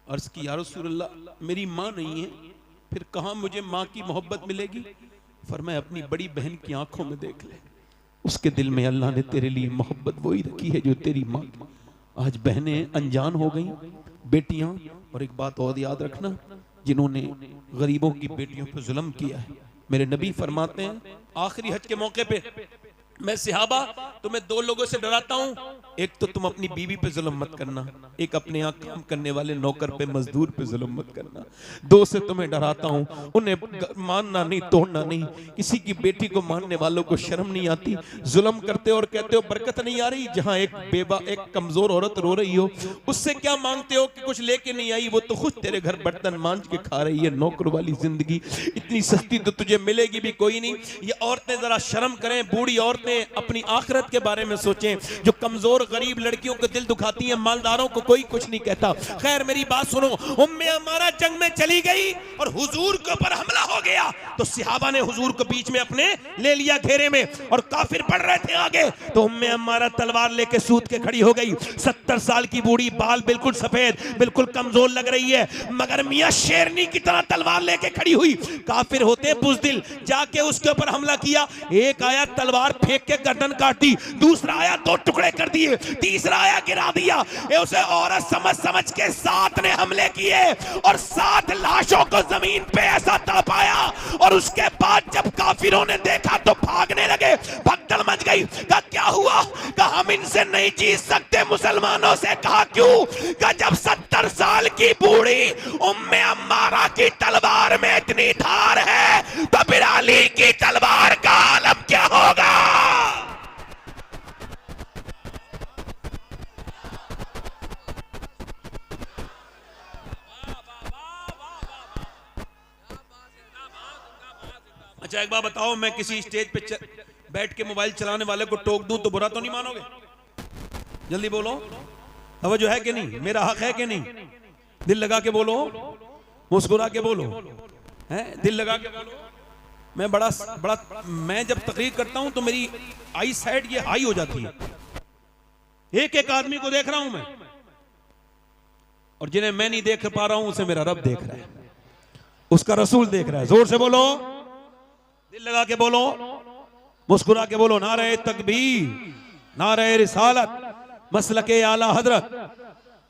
अर्ज की या रसूलल्लाह मेरी माँ नहीं है, फिर कहाँ मुझे माँ की मोहब्बत मिलेगी? फरमाया अपनी बड़ी बहन की आंखों में देख ले, उसके दिल में अल्लाह ने तेरे लिए मोहब्बत वही रखी है जो तेरी माँ। आज बहनें अनजान हो गई, बेटियां। और एक बात और याद रखना, जिन्होंने गरीबों की बेटियों पर जुल्म किया है, मेरे नबी फरमाते हैं आखिरी हज के मौके पे, मैं सहाबा तुम्हें 2 लोगों से डराता हूं, एक तो तुम अपनी बीवी पे जुल्म मत करना, एक अपने यहाँ काम करने वाले नौकर पे, मजदूर पे जुल्म मत करना। 2 से तुम्हें डराता हूं, उन्हें मानना नहीं, तोड़ना नहीं। किसी की बेटी को मानने वालों को शर्म नहीं आती, जुल्म करते और कहते हो बरकत नहीं आ रही। जहां एक बेवा, एक कमजोर औरत रो रही हो, उससे क्या मांगते हो कि कुछ लेके नहीं आई, वो तो खुद तेरे घर बर्तन मांझ के खा रही है। नौकर वाली जिंदगी इतनी सस्ती तो तुझे मिलेगी भी कोई नहीं। ये औरतें जरा शर्म करें, बूढ़ी औरतें अपनी आखिरत के बारे में सोचें। जो कमजोर गरीब लड़कियों को दिल दुखाती है, मालदारों को कोई कुछ नहीं कहता। खैर मेरी बात सुनो, उम्मे अम्मारा जंग में चली गई और हुजूर के ऊपर हमला हो गया, तो सहाबा ने हुजूर को बीच में अपने ले लिया घेरे में, और काफिर बढ़ रहे थे आगे, तो उम्मे अम्मारा तलवार लेके सूत के खड़ी हो गई। 70 साल की बूढ़ी, बाल बिल्कुल सफेद, बिल्कुल कमजोर लग रही है, मगर मियां शेरनी की तरह तलवार लेके खड़ी हुई। काफिर होते बुज़दिल, जाके उसके ऊपर हमला किया। एक आया तलवार फेंक के गर्दन काट दी, दूसरा आया 2 टुकड़े कर दिए, तीसरा आया गिरा दिया। उसे औरत समझ समझ के 7 ने हमले किए और 7 लाशों को जमीन पे ऐसा तड़पाया। और उसके बाद जब काफिरों ने देखा तो भागने लगे, भगदड़ मच गई। कहा क्या हुआ? कहा हम इनसे नहीं जीत सकते मुसलमानों से। कहा क्यों? कहा जब 70 साल की बूढ़ी उम्मे अम्मारा की तलवार में इतनी धार है, तो फिर अली की तलवार का आलम क्या होगा? अच्छा एक बात बताओ, मैं किसी स्टेज पे बैठ के मोबाइल चलाने वाले को टोक दूं तो बुरा तो नहीं मानोगे? जल्दी बोलो, तवज्जो है कि नहीं? मेरा हक है कि नहीं? दिल लगा के बोलो, मुस्कुरा के बोलो, हैं? दिल लगा के बोलो। मैं बड़ा मैं जब तकरीर करता हूं तो मेरी आई साइड ये हाई हो जाती है। एक एक आदमी को देख रहा हूं मैं, और जिन्हें मैं नहीं देख पा रहा हूं उसे मेरा रब देख रहा है, उसका रसूल देख रहा है। जोर से बोलो, दिल लगा के बोलो, मुस्कुरा के बोलो। नारे तकबीर, नारे रिसालत, मसलके आला हजरत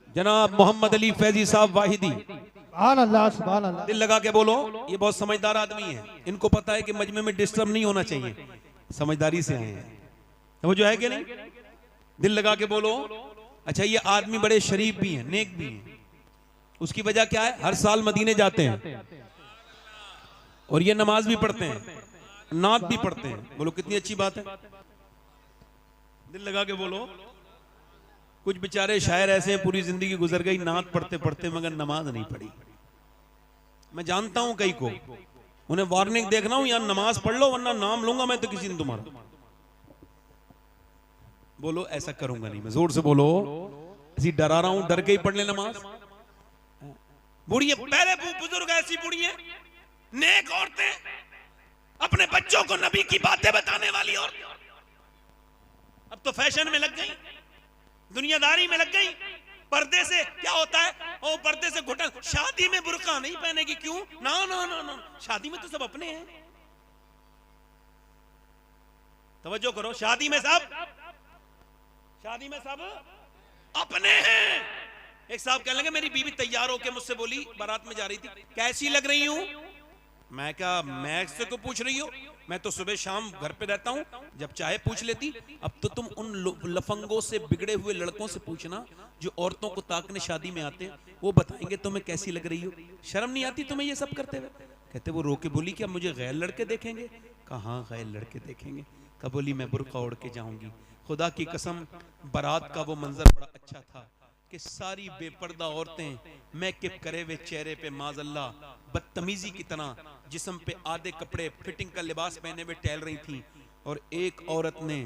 जनाब मोहम्मद अली फैजी साहब वाहिदी सुभान अल्लाह सुभान अल्लाह। दिल लगा के बोलो, ये बहुत समझदार आदमी है, इनको पता है कि मजमे में डिस्टर्ब नहीं होना चाहिए, समझदारी से आए हैं, वो जो है कि नहीं। दिल लगा के बोलो। अच्छा, ये आदमी बड़े शरीफ भी हैं, नेक भी हैं। उसकी वजह क्या है? हर साल मदीने जाते हैं और ये नमाज भी पढ़ते हैं, नात भी पढ़ते हैं। बोलो कितनी अच्छी बात है। दिल लगा के बोलो। कुछ बेचारे शायर ऐसे हैं, पूरी जिंदगी गुजर गई नात पढ़ते पढ़ते मगर नमाज नहीं पढ़ी। मैं जानता हूं कई को, उन्हें वार्निंग देखना हूं, यार नमाज पढ़ लो वरना नाम लूंगा मैं तो किसी दिन तुम्हारा। बोलो ऐसा करूंगा नहीं मैं। जोर से बोलो। ऐसी डरा रहा हूं, डर के ही पढ़ ले नमाज। बुढ़िया, पहले बुजुर्ग ऐसी बुढ़िया, नेक औरतें, अपने बच्चों को नबी की बातें बताने वाली औरतें अब तो फैशन में लग गई, दुनियादारी में लग गई। पर्दे से क्या होता है? ओ पर्दे से घुटन। शादी में बुर्का नहीं पहनेगी, क्यों? ना ना ना ना, शादी में तो सब अपने हैं। तवज्जो करो, शादी में सब अपने हैं। एक साहब कहने लगे, मेरी बीवी तैयार होके मुझसे बोली, बारात में जा रही थी, कैसी लग रही हूं? मैं क्या, मैं से तो पूछ रही हो? मैं तो सुबह शाम घर पे रहता हूं, जब चाहे पूछ लेती। अब तो तुम उन लफंगों से, बिगड़े हुए लड़कों से पूछना जो औरतों को ताकने शादी में आते हैं, वो बताएंगे तुम्हें कैसी लग रही हो। शर्म नहीं आती तुम्हें ये सब करते हुए? कहते वो रो के बोली, क्या मुझे गैर लड़के देखेंगे? कहाँ गैर लड़के देखेंगे? कब बोली, मैं बुर्का ओढ़ के जाऊंगी। खुदा की कसम, बारात का वो मंजर बड़ा अच्छा था कि सारी बेपर्दा औरतें मेकअप करे हुए चेहरे पे माज़अल्लाह बदतमीजी की तरह जिस्म पे आधे कपड़े फिटिंग का लिबास पहने हुए टहल रही थी, और एक औरत ने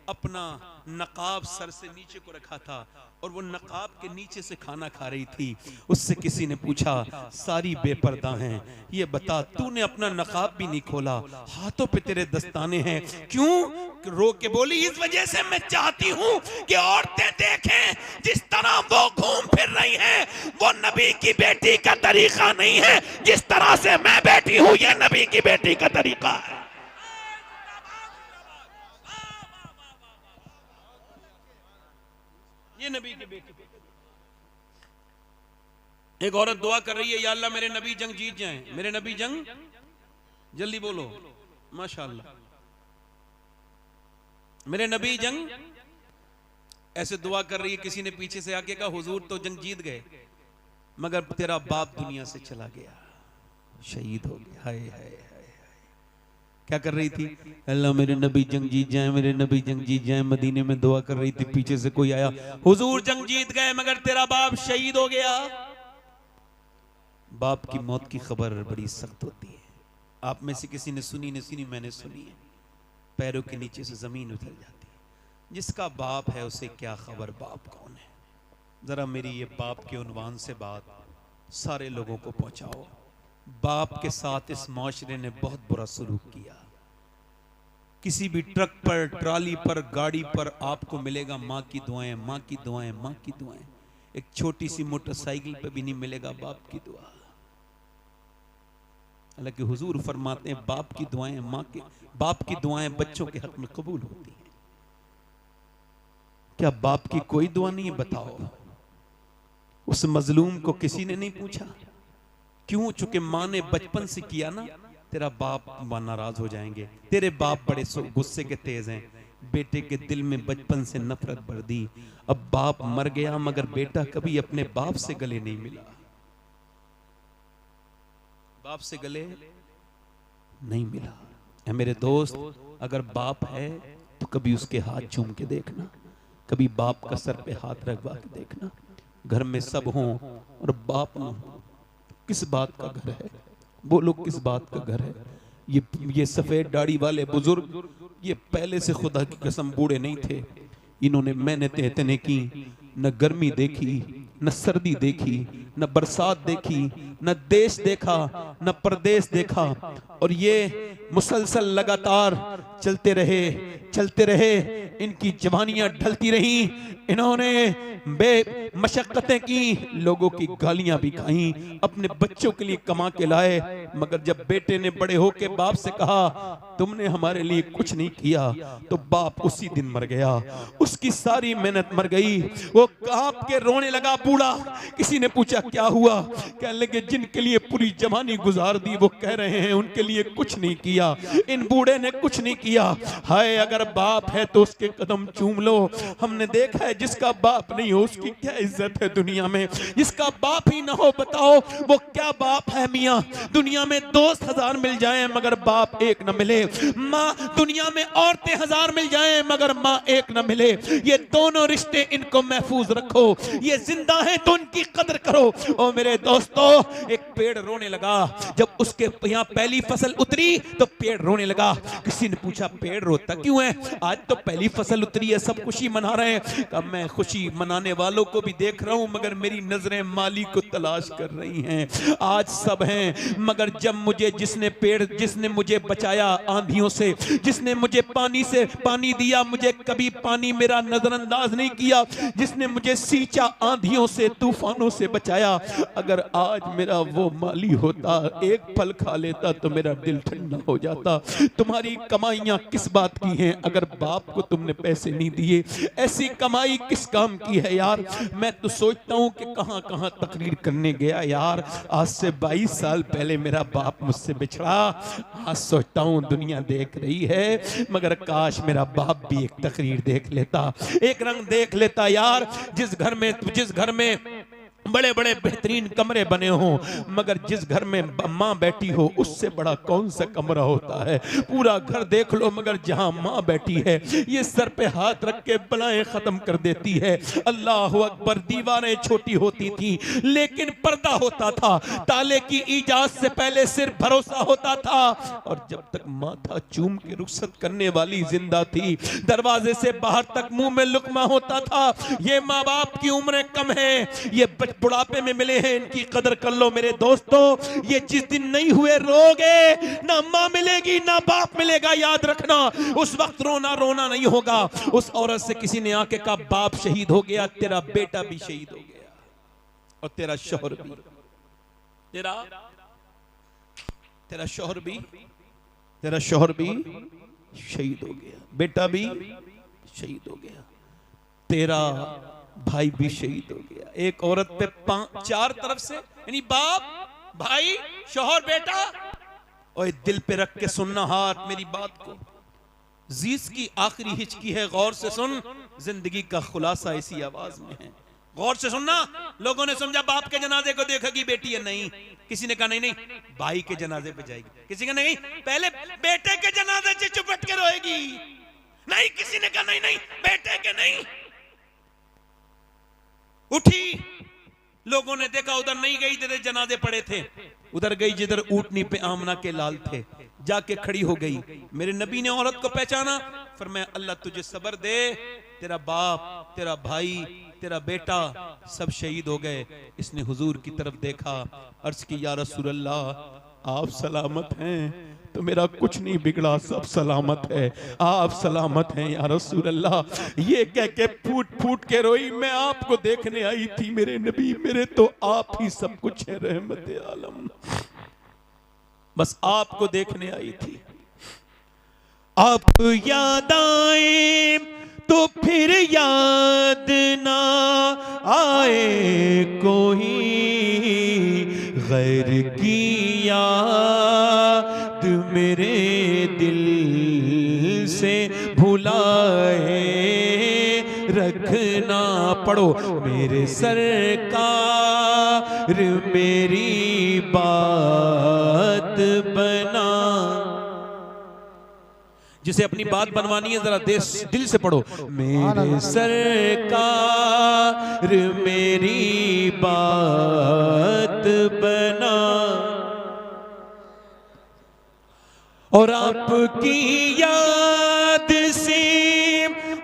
अपना नकाब सर से नीचे को रखा था और वो नकाब के नीचे से खाना खा रही थी। उससे किसी ने पूछा, सारी बेपर्दा हैं, ये बता तूने अपना नकाब भी नहीं खोला, हाथों पे तेरे दस्ताने हैं, क्यों? रो के बोली, इस वजह से मैं चाहती हूं कि औरतें देखें जिस तरह वो घूम फिर रही हैं, वो नबी की बेटी का तरीका नहीं है। जिस तरह से मैं बैठी हूं, ये नबी की बेटी का तरीका है। ये नबी की बेटी। एक औरत दुआ कर रही है, या अल्लाह मेरे नबी जंग जीत जाएं, मेरे नबी जंग, जल्दी बोलो माशाअल्लाह, मेरे नबी जंग। ऐसे दुआ कर रही है, किसी ने पीछे से आके कहा, हुजूर तो जंग जीत गए मगर तेरा बाप दुनिया से चला गया, शहीद हो गया। हाय हाय हाय। क्या कर रही थी? अल्लाह मेरे नबी जंग जीत जाए, मेरे नबी जंग जीत जाए। मदीने में दुआ कर रही थी, पीछे से कोई आया, हुजूर जंग जीत गए मगर तेरा बाप शहीद हो गया। बाप की मौत की खबर बड़ी सख्त होती है। आप में से किसी ने सुनी नहीं सुनी, मैंने सुनी है। पैरों के नीचे से जमीन उतर जाती है। जिसका बाप है उसे क्या खबर बाप कौन है। जरा मेरी ये बाप के उन्वान से बात सारे लोगों को पहुंचाओ। बाप के साथ इस माशरे ने बहुत बुरा सलूक किया। किसी भी ट्रक पर, ट्राली पर, गाड़ी पर आपको मिलेगा माँ की दुआएं, माँ की दुआएं, माँ की दुआएं। एक छोटी सी मोटरसाइकिल पे भी नहीं मिलेगा बाप की दुआ। हालांकि हुजूर फरमाते हैं बाप की दुआएं, माँ के, बाप की दुआएं बच्चों के हक में कबूल होती हैं। क्या बाप की कोई दुआ नहीं है? बताओ। उस मजलूम को किसी ने नहीं पूछा क्यों? चूंकि माँ ने बचपन से किया ना, तेरा बाप नाराज हो जाएंगे। तेरे बाप बड़े गुस्से के तेज हैं, बेटे के दिल में बचपन से नफरत भर दी। अब बाप मर गया मगर बेटा कभी अपने बाप से गले नहीं मिला, बाप से गले नहीं मिला। है मेरे दोस्त, अगर बाप है तो कभी उसके हाथ चूम के देखना, कभी बाप का सर पे हाथ रखवा के देखना। घर में सब हों और बाप ना हो, किस बात का घर है? बोलो किस बात का घर है? ये सफेद दाढ़ी वाले बुजुर्ग, ये पहले से खुदा की कसम बूढ़े नहीं थे। इन्होंने मेहनतें इतने की, न गर्मी देखी, न सर्दी देखी, न बरसात देखी, न देश देखा, न परदेश देखा, और ये मुसलसल लगातार चलते रहे। इनकी जवानियां ढलती रही, इन्होंने बेमशक्कतें की, लोगों की गालियां भी खाई, अपने बच्चों के लिए कमा के लाए। मगर जब बेटे ने बड़े होके बाप से कहा तुमने हमारे लिए कुछ नहीं किया। तो बाप उसी दिन मर गया, उसकी सारी मेहनत मर गई। वो कांप के रोने लगा बूढ़ा। किसी ने पूछा क्या हुआ? कहने लगे जिनके लिए पूरी जवानी गुजार दी वो कह रहे हैं उनके लिए कुछ नहीं किया, इन बूढ़े ने कुछ नहीं किया। हाय अगर बाप है तो उसके कदम चूम लो। हमने देखा है जिसका बाप नहीं हो उसकी क्या इज्जत है दुनिया में। जिसका बाप ही ना हो बताओ वो क्या बाप है मियाँ। दुनिया में दोस्त 1000 मिल जाएं मगर बाप एक न मिले। माँ दुनिया में औरतें 1000 मिल जाएं मगर माँ एक न मिले। ये दोनों रिश्ते इनको महफूज रखो, ये जिंदा है तो उनकी कदर करो। ओ मेरे दोस्तों, एक पेड़ रोने लगा जब उसके यहाँ पहली फसल उतरी तो पेड़ रोने लगा। किसी ने पूछा पेड़ रोता क्यों है? आज तो पहली फसल उतरी है, सब खुशी मना रहे हैं। कहा मैं खुशी मनाने वालों को भी देख रहा हूं मगर मेरी नजरें माली को तलाश कर रही हैं। आज सब हैं मगर जब मुझे जिसने मुझे बचाया आंधियों से, जिसने मुझे पानी दिया, मुझे कभी पानी मेरा नजरअंदाज नहीं किया, जिसने मुझे सींचा आंधियों से तूफानों से बचाया, अगर आज मेरा वो माली होता एक फल खा लेता तो मेरा दिल ठंडा हो जाता। तुम्हारी कमाइयां किस बात की हैं अगर बाप को तुमने पैसे नहीं दिए? ऐसी कमाई किस काम की है यार? मैं तो सोचता हूं कि कहां कहां तकरीर करने गया यार। आज से 22 साल पहले मेरा बाप मुझसे बिछड़ा। आज सोचता हूं दुनिया देख रही है मगर काश मेरा बाप भी एक तकरीर देख लेता, एक रंग देख लेता यार। जिस घर में बड़े बड़े बेहतरीन कमरे बने हों मगर जिस घर में माँ बैठी हो उससे बड़ा कौन सा कमरा होता है? पूरा घर देख लो मगर जहां माँ बैठी है ये सर पे हाथ रख के बलाएं खत्म कर देती है। अल्लाह अकबर। दीवारें छोटी होती थी लेकिन पर्दा होता था। ताले की इजाजत से पहले सिर्फ भरोसा होता था। और जब तक माथा चूम के रुखसत करने वाली जिंदा थी दरवाजे से बाहर तक मुंह में लुकमा होता था। ये माँ बाप की उम्रें कम है, ये बुढ़ापे में मिले हैं, इनकी कदर कर लो मेरे दोस्तों। ये जिस दिन नहीं हुए रोगे, ना माँ मिलेगी ना बाप मिलेगा, याद रखना। उस वक्त रोना रोना नहीं होगा। उस औरत से किसी ने आके कहा बाप शहीद हो गया, तेरा बेटा भी शहीद हो गया और तेरा शौहर भी, तेरा शौहर भी शहीद हो गया, बेटा भी शहीद हो गया, तेरा भाई भी शहीद हो गया। एक औरत पे 4 तरफ से यानी बाप, भाई, शौहर, बेटा। और दिल पे रख के सुनना हाथ मेरी बात को। जीस की आखिरी हिचकी है, गौर से सुन। जिंदगी का खुलासा इसी आवाज में है, गौर से सुनना। लोगों ने समझा बाप के जनाजे को देखेगी बेटी है, नहीं। किसी ने कहा नहीं भाई के जनाजे पे जाएगी, किसी का नहीं पहले बेटे के जनाजे से चुपट के रोएगी, नहीं। किसी ने कहा नहीं बेटे के नहीं। उठी, लोगों ने देखा उधर नहीं गई जिधर जनाजे पड़े थे, उधर गई जिधर ऊंटनी पे आमना के लाल थे, जाके खड़ी हो गई। मेरे नबी ने औरत को पहचाना, फरमाया अल्लाह तुझे सब्र दे, तेरा बाप, तेरा भाई, तेरा बेटा सब शहीद हो गए। इसने हुजूर की तरफ देखा, अर्ज की या रसूल अल्लाह आप सलामत हैं? तो मेरा कुछ नहीं बिगड़ा, सब सलामत है, आप सलामत हैं या रसूल अल्लाह। ये कह के फूट फूट के रोई, मैं आपको देखने आई थी मेरे नबी, मेरे तो आप ही सब कुछ है, रहमत आलम, बस आपको देखने आई थी। आप याद आए तो फिर याद ना आए कोई, गैर की याद मेरे दिल से भुलाए रखना। पढ़ो मेरे सरकार मेरी बात बना। जिसे अपनी बात बनवानी है जरा दिल से पढ़ो। मेरे सरकार मेरी बात बना, और आपकी याद से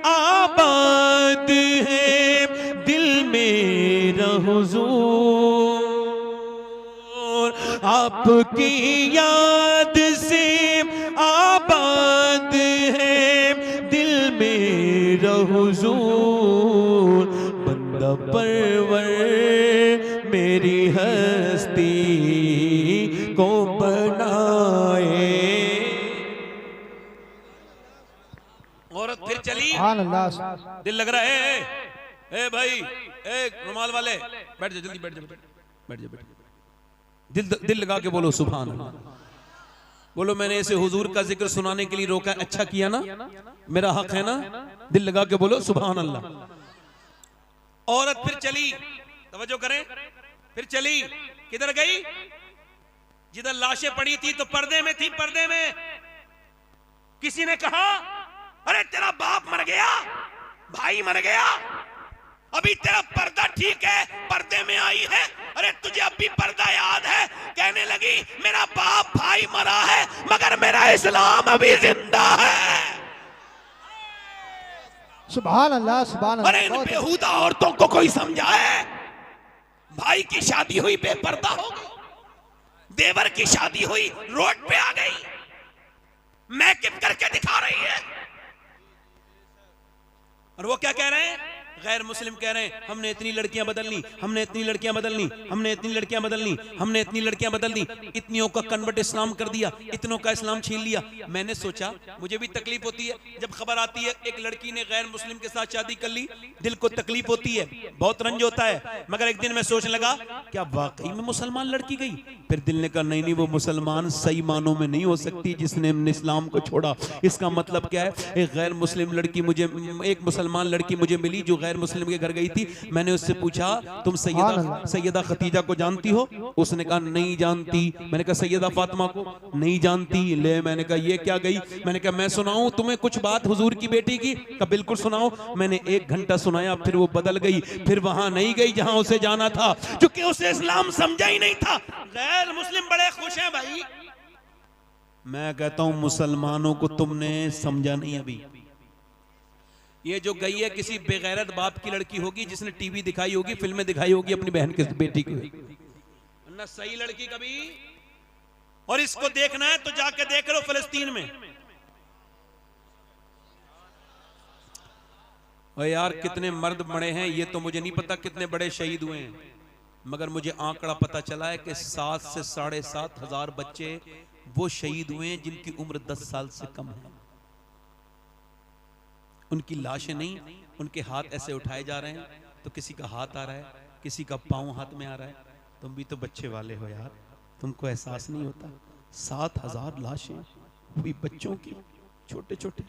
आबाद है दिल मेरा हुजूर, आपकी याद से आबाद है दिल मेरा हुजूर। बंदा परवर मेरी हस्ती को बनाए। सुभान अल्लाह। दिल लग रहा है? ए भाई, ए रुमाल वाले, बैठ जा जल्दी, बैठ जा, बैठ जा, बैठ जा। दिल लगा के बोलो सुभान अल्लाह। बोलो मैंने इसे हुजूर का जिक्र सुनाने के लिए रोका, अच्छा किया ना, मेरा हक है ना। दिल लगा के बोलो सुभान अल्लाह। औरत फिर चली, तवज्जो करें, फिर चली, किधर गई? जिधर लाशें पड़ी थी तो पर्दे में थी, पर्दे में। किसी ने कहा अरे तेरा बाप मर गया, भाई मर गया, अभी तेरा पर्दा ठीक है, पर्दे में आई है, अरे तुझे अब भी पर्दा याद है? कहने लगी मेरा बाप भाई मरा है मगर मेरा इस्लाम अभी जिंदा है। सुभान अल्लाह, सुभान अरे इन अल्लाह। बेहुदा औरतों को कोई समझाए? भाई की शादी हुई बेपर्दा हो गई, देवर की शादी हुई रोड पे आ गई, मेकअप करके दिखा रही है। और वो क्या कह रहे हैं? गैर मुस्लिम कह रहे हैं हमने इतनी लड़कियां बदल ली, हमने इतनी लड़कियां बदल ली, हमने इतनी लड़कियां बदल ली, हमने इतनी लड़कियां बदल ली, इतनियों का कन्वर्ट इस्लाम कर दिया, इतनों का इस्लाम छीन लिया। मैंने सोचा, मुझे भी तकलीफ होती है जब खबर आती है एक लड़की ने गैर मुस्लिम के साथ शादी कर ली, दिल को तकलीफ होती है, बहुत रंज होता है। मगर एक दिन मैं सोचने लगा क्या वाकई में मुसलमान लड़की गई? फिर दिल ने कहा नहीं नहीं, वो मुसलमान सही मानों में नहीं हो सकती जिसने इस्लाम को छोड़ा। इसका मतलब क्या है? एक गैर मुस्लिम लड़की मुझे, एक मुसलमान लड़की मुझे मिली जो गैर मुस्लिम के घर गई थी। मैंने उससे पूछा तुम सैयदा खतीजा को जानती हो? उसने कहा नहीं जानती। मैंने कहा सैयदा फातिमा को? नहीं जानती। ले, मैंने कहा ये क्या गई? मैंने कहा मैं सुनाऊं तुम्हें कुछ बात हुजूर की बेटी की? कहा बिल्कुल सुनाओ। मैंने 1 घंटा सुनाया, फिर वो बदल गई, फिर वहां नहीं गई जहां उसे जाना था, क्योंकि उसे इस्लाम समझा ही नहीं था। गैर मुस्लिम बड़े खुश हैं भाई। मैं कहता हूं मुसलमानों को तुमने समझा नहीं अभी। ये जो गई है किसी बेगैरत बाप की लड़की होगी जिसने टीवी दिखाई होगी, फिल्में दिखाई होगी अपनी बहन की बेटी की, ना सही लड़की कभी। और इसको देखना है तो जाके देख लो फिलिस्तीन में। और यार कितने मर्द मरे हैं ये तो मुझे नहीं पता, कितने बड़े शहीद हुए हैं, मगर मुझे आंकड़ा पता चला है कि 7 से 7.5 हजार बच्चे वो शहीद हुए हैं जिनकी उम्र 10 साल से कम है। उनकी लाशें नहीं, उनके हाथ ऐसे उठाए जा रहे हैं तो किसी का हाथ आ रहा है, किसी का पांव हाथ में आ रहा है। तुम भी तो बच्चे वाले हो यार, तुमको एहसास नहीं होता? 7,000 लाशें भी बच्चों की, छोटे छोटे।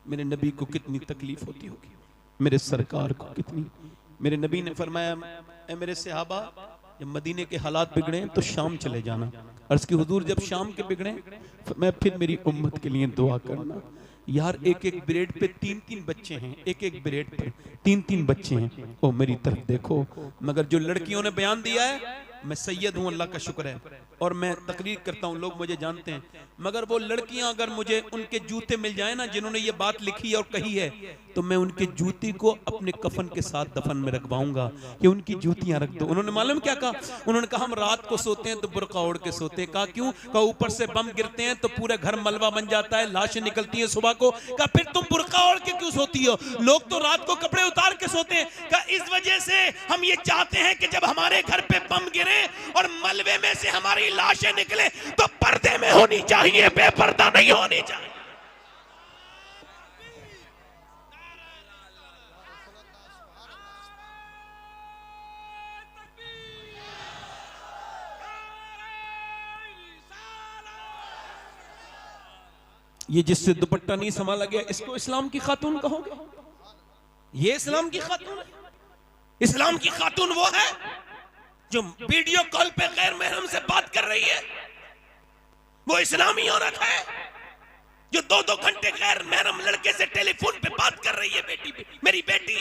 मेरे नबी को कितनी तकलीफ होती होगी, मेरे सरकार को कितनी। मेरे नबी ने फरमाया ए मेरे सहाबा, जब मदीने के हालात बिगड़े तो शाम चले जाना। अर्ज़ की हुजूर जब शाम के बिगड़े मैं फिर मेरी उम्मत के लिए दुआ करना। यार एक एक ब्रेड पे 3-3 बच्चे हैं, एक एक ब्रेड पे 3-3 बच्चे हैं। ओ मेरी तरफ देखो। मगर जो लड़कियों ने बयान दिया है, मैं सैयद हूं, अल्लाह का शुक्र है, और मैं तकरीर करता हूं, लोग मुझे जानते हैं। मगर वो लड़कियां अगर मुझे उनके जूते मिल जाए ना जिन्होंने ये बात लिखी और कही है, तो मैं उनके जूती को अपने कफन के साथ दफन में रखवाऊंगा कि उनकी जूतियां रख दो। उन्होंने मालूम क्या कहा? उन्होंने कहा हम रात को सोते हैं तो बुर्का ओढ़ के सोते हैं। कहा क्यों? कहा ऊपर से बम गिरते हैं तो पूरे घर मलबा बन जाता है, लाशें निकलती हैं सुबह को। कहा फिर तुम बुर्का ओढ़ के क्यों सोती हो? लोग तो रात को कपड़े उतार के सोते हैं। कहा इस वजह से हम ये चाहते हैं कि जब हमारे घर पे बम गिरे और मलबे में से हमारी लाशें निकले तो पर्दे में होनी चाहिए, बेपर्दा नहीं होनी चाहिए। ये जिससे दुपट्टा नहीं संभाला गया इसको इस्लाम की खातून कहोगे? ये इस्लाम की खातून है? इस्लाम की खातून वो है जो वीडियो कॉल पे गैर महरम से बात कर रही है, वो इस्लामी औरत है जो 2-2 घंटे गैर महरम लड़के से टेलीफोन पे बात कर रही है। बेटी, मेरी बेटी,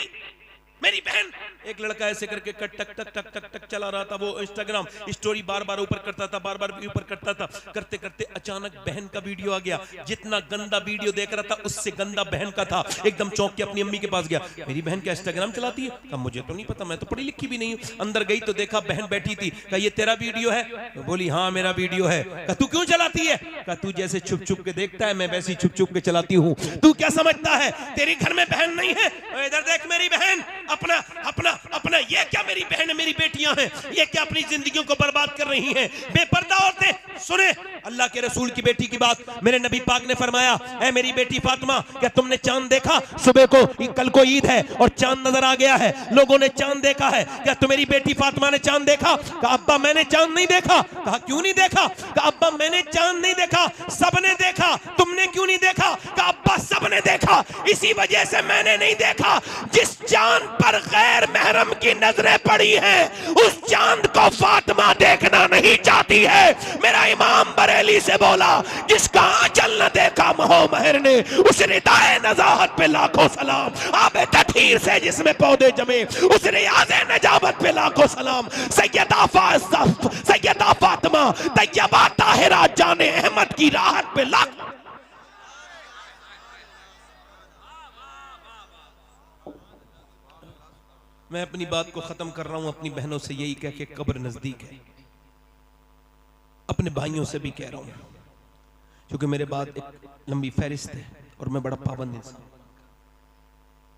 मेरी बहन। एक लड़का ऐसे करके टक टक टक टक टक टक चला रहा था, वो इंस्टाग्राम स्टोरी बार बार ऊपर करता था, बार बार ऊपर करता था। करते करते अचानक बहन का वीडियो आ गया। जितना गंदा वीडियो देख रहा था उससे गंदा बहन का था। एकदम चौंक के अपनी अम्मी के पास गया, मेरी बहन क्या इंस्टाग्राम चलाती है? कहा मुझे तो नहीं पता, मैं तो पढ़ी लिखी भी नहीं हूँ। अंदर गई तो देखा बहन बैठी थी। कहा ये तेरा वीडियो है? तो बोली हाँ मेरा वीडियो है। कहा तू क्यों चलाती है? कहा तू जैसे छुप छुप के देखता है मैं वैसे छुप छुप के चलाती हूँ। तू क्या समझता है तेरी घर में बहन नहीं है? इधर देख मेरी बहन, अपना अपना अपना ये क्या मेरी बहन मेरी बेटियां हैं, ये क्या अपनी जिंदगियों को बर्बाद कर रही हैं। बेपर्दा औरतें सुने अल्लाह के रसूल की बेटी की बात। मेरे नबी पाक ने फरमाया, ऐ मेरी बेटी फातिमा, क्या तुमने चांद देखा? सुबह को कल को ईद है और चांद नजर आ गया है, लोगों ने चांद देखा है, क्या तुम्हारी बेटी फातिमा ने चांद देखा? कहा अब्बा मैंने चांद नहीं देखा। कहा क्यों नहीं देखा? कहा अब्बा मैंने चांद नहीं देखा, सबने देखा, तुमने क्यों नहीं देखा? कहा अब्बा सबने देखा, इसी वजह से मैंने नहीं देखा। जिस चांद पर गैर महरम की नजरें पड़ी हैं, उस चांद को फातिमा देखना नहीं चाहती है। मेरा इमाम बरेली से बोला, जिसका आंचल न देखा मोहमहर ने, उस रिदाए नजाहत पे लाखों सलाम। आबे तठीर से जिसमें पौधे जमे, उस रियाज़े नजाबत पे लाखों सलाम। सैयदा फातिमा तैयबा ताहिरा जाने अहमद की राहत पे लाख। मैं अपनी बात को खत्म कर रहा हूं अपनी बहनों से यही कह के, कब्र नजदीक है। अपने भाइयों से भी कह रहा हूं, क्योंकि मेरे बाद एक लंबी फहरिस्त है और मैं बड़ा पाबंद इंसान।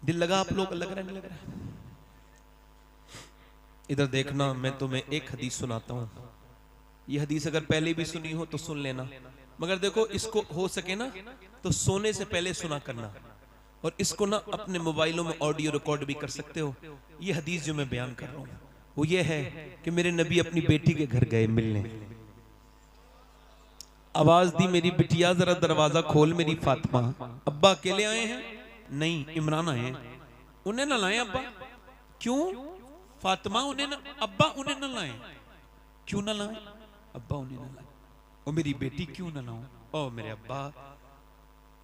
दिल लगा आप लोग, लग रहा है नहीं लग रहा है? इधर देखना, मैं तुम्हें एक हदीस सुनाता हूं। यह हदीस अगर पहले भी सुनी हो तो सुन लेना, मगर देखो इसको हो सके ना तो सोने से पहले सुना करना, और इसको ना अपने मोबाइलों में ऑडियो रिकॉर्ड भी कर सकते हो। ये हदीस जो मैं बयान कर रहा हूं वो ये है कि मेरे नबी अपनी बेटी के घर गए मिलने। आवाज दी, मेरी बिटिया जरा दरवाजा खोल मेरी फातिमा। अब्बा अकेले आए हैं? नहीं, इमरान आए हैं। उन्हें ना लाए अब्बा? क्यों? फातिमा उन्हें ना, अब्बा उन्हें ना लाए। क्यों ना लाए? अब्बा उन्हें ना लाए। और मेरी बेटी क्यों ना लाऊं? ओ मेरे अब्बा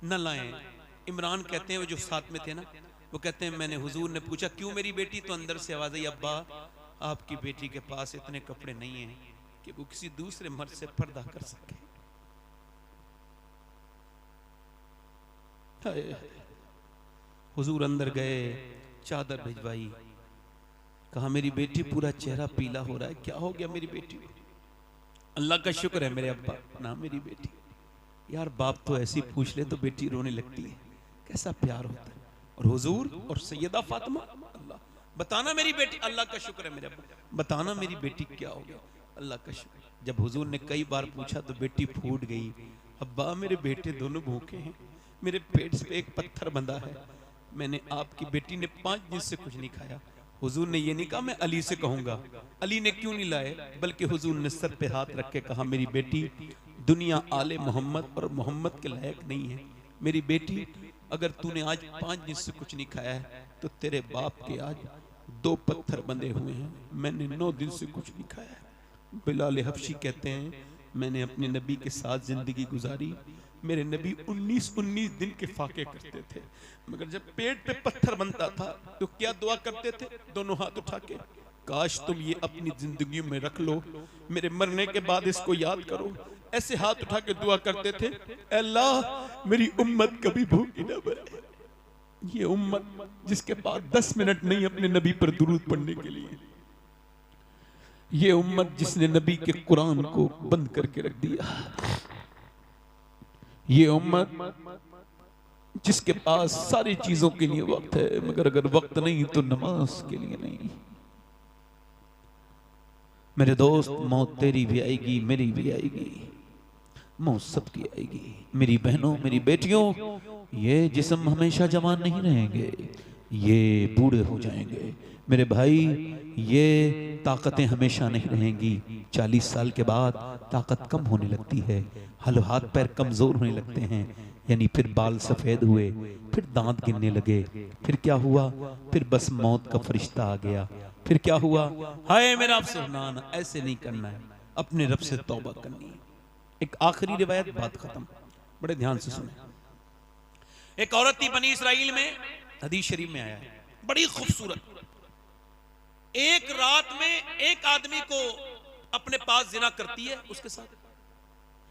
ना लाए। इमरान कहते हैं, वो जो साथ में थे ना, वो कहते हैं मैंने हुजूर ने पूछा क्यों मेरी बेटी, तो अंदर से आवाज आई, अब्बा आपकी बेटी के पास इतने कपड़े नहीं हैं कि वो किसी दूसरे मर्द से पर्दा कर सके। हुजूर अंदर गए, चादर भिजवाई, कहा मेरी बेटी पूरा चेहरा पीला हो रहा है, क्या हो गया मेरी बेटी को? अल्लाह का शुक्र है मेरे अब्बा ना मेरी बेटी। यार बाप तो ऐसी पूछ ले तो बेटी रोने लगती है, कैसा प्यार होता है। और हुजूर और सैयदा फातिमा, अल्लाह बताना मेरी बेटी, अल्लाह का शुक्र है मेरे अब्बा, बताना मेरी बेटी क्या हो गया, अल्लाह का शुक्र। जब हुजूर ने कई बार पूछा तो बेटी फूट गई, अब्बा मेरे बेटे दोनों भूखे हैं, मेरे पेट से एक पत्थर बंधा है, मैंने आपकी बेटी ने 5 दिन से कुछ नहीं खाया। हुजूर ने ये नहीं कहा मैं अली से कहूंगा, अली ने क्यों नहीं लाए, बल्कि हुजूर ने सर पे हाथ रख के कहा मेरी बेटी दुनिया आले मोहम्मद और मोहम्मद के लायक नहीं है। मेरी बेटी अगर तूने आज 5 दिन से कुछ नहीं खाया है तो तेरे बाप के आज 2 पत्थर बंधे हुए हैं, मैंने 9 दिन से कुछ नहीं खाया है। बिलाल हबशी कहते हैं मैंने अपने नबी के साथ जिंदगी गुजारी, मेरे नबी 19 दिन के फाके करते थे, मगर जब पेट पे पत्थर बनता था तो क्या दुआ करते थे, दोनों हाथ उठा के, काश तुम ये अपनी जिंदगी में रख लो, मेरे मरने के बाद इसको याद करो। ऐसे हाथ उठा के दुआ करते थे, अल्लाह मेरी उम्मत कभी भूखी न मरे। ये उम्मत जिसके पास 10 मिनट नहीं अपने नबी पर दुरूद पढ़ने के लिए, ये उम्मत जिसने नबी के कुरान को बंद करके रख दिया, ये उम्मत जिसके पास सारी चीजों के लिए वक्त है, मगर अगर वक्त नहीं तो नमाज के लिए नहीं। मेरे दोस्त मौत तेरी भी आएगी, मेरी भी आएगी, मौत सबकी आएगी। मेरी बहनों मेरी बेटियों, ये जिस्म हमेशा जवान नहीं रहेंगे, ये बूढ़े हो जाएंगे। मेरे भाई ये ताकतें हमेशा नहीं रहेंगी, 40 साल के बाद ताकत कम होने लगती है, हाथ पैर कमजोर होने लगते हैं, यानी फिर बाल सफेद हुए, फिर दांत गिरने लगे, फिर क्या हुआ, फिर बस मौत का फरिश्ता आ गया, फिर क्या हुआ, हाय मेरा आपसे ना ऐसे नहीं करना है, अपने रब से तौबा करनी है। एक आखिरी रिवायत, बात खत्म, बड़े ध्यान से सुने। एक औरत थी बनी इसराइल में, हदीस शरीफ में आया है, बड़ी खूबसूरत, एक रात में एक आदमी को अपने पास जिना करती है, उसके साथ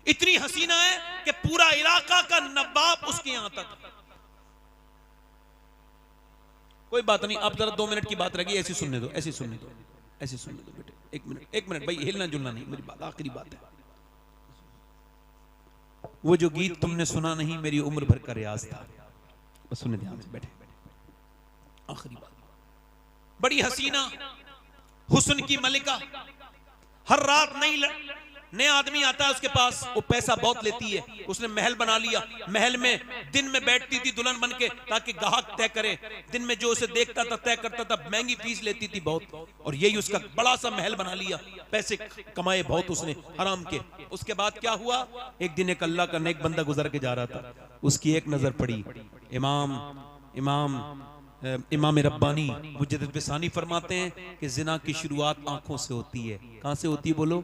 इतनी हसीना है कि पूरा इलाका का नवाब उसके यहां तक। कोई बात नहीं, आप जरा 2 मिनट की बात रह गई, ऐसी सुनने दो, ऐसी सुनने दो, ऐसी सुनने दो बेटे, 1 मिनट भाई, हिलना जुलना नहीं, मेरी बात आखिरी बात है। वो जो गीत तुमने सुना नहीं मेरी उम्र भर का रियाज था, बस सुनने ध्यान से बैठे, आखिरी बात। बड़ी हसीना हुस्न की मलिका, हर रात नया आदमी आता है उसके पास, वो पैसा बहुत लेती है, उसने महल बना लिया, महल में दिन में बैठती थी दुल्हन बन के ताकि ग्राहक तय करे, दिन में जो उसे देखता था तय करता था, महंगी फीस लेती थी बहुत, और यही उसका बड़ा सा महल बना लिया, पैसे कमाए बहुत उसने हराम के। उसके बाद क्या हुआ, एक दिन एक अल्लाह का नेक बंदा गुजर के जा रहा था, उसकी एक नजर पड़ी, इमाम रब्बानी मुजद्दिद बिसानी फरमाते हैं कि जिना की शुरुआत आंखों से होती है। कहां से होती है बोलो?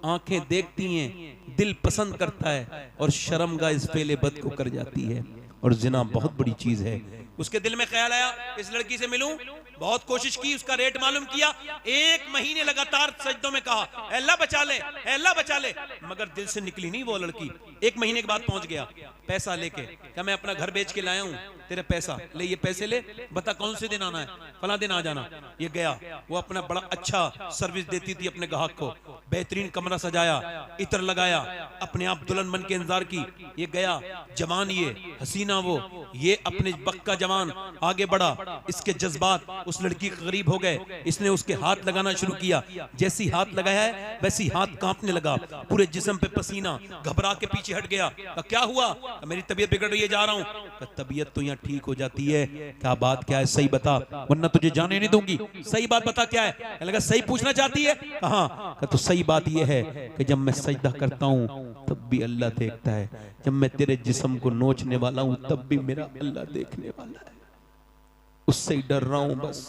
आंखें देखती हैं, दिल पसंद करता है और शर्मगाह इस फेले बद को कर जाती है, और जिना बहुत बड़ी चीज है। उसके दिल में ख्याल आया इस लड़की से मिलूं, बहुत कोशिश की, उसका रेट मालूम किया, 1 महीने लगातार सजदों में कहा अल्लाह बचा ले, अल्लाह बचा ले, मगर दिल से निकली नहीं वो लड़की। 1 महीने के बाद पहुंच गया पैसा लेके, क्या मैं अपना घर बेच के लाया हूं, तेरे पैसा ले, ये पैसे ले, बता कौन से दिन आना है, फला दिन आ जाना। ये गया, वो अपना बड़ा अच्छा सर्विस देती थी अपने ग्राहक को, बेहतरीन कमरा सजाया, इत्र लगाया, अपने आप दुल्हन बन के इंतजार की। ये गया, जवान ये हसीना वो, ये अपने वक्त का जवान आगे बढ़ा, इसके जज्बात उस लड़की के करीब हो गए, इसने उसके हाथ लगाना शुरू किया, जैसी हाथ लगाया है वैसी हाथ कांपने लगा, पूरे जिस्म पे पसीना, घबरा के पीछे हट गया। क्या हुआ? मेरी तबीयत बिगड़ रही है, जा रहा हूं। तबीयत तो यहाँ ठीक हो जाती है, क्या बात क्या है, सही बता वरना तुझे जाने नहीं दूंगी, सही बात बता क्या है। लगा सही पूछना चाहती है, हाँ, तो सही बात यह है कि जब मैं सजदा करता हूँ तब भी अल्लाह देखता है, जब मैं तेरे जिस्म को नोचने वाला हूँ तब भी मेरा अल्लाह देखने वाला है, उससे ही डर रहा हूं, बस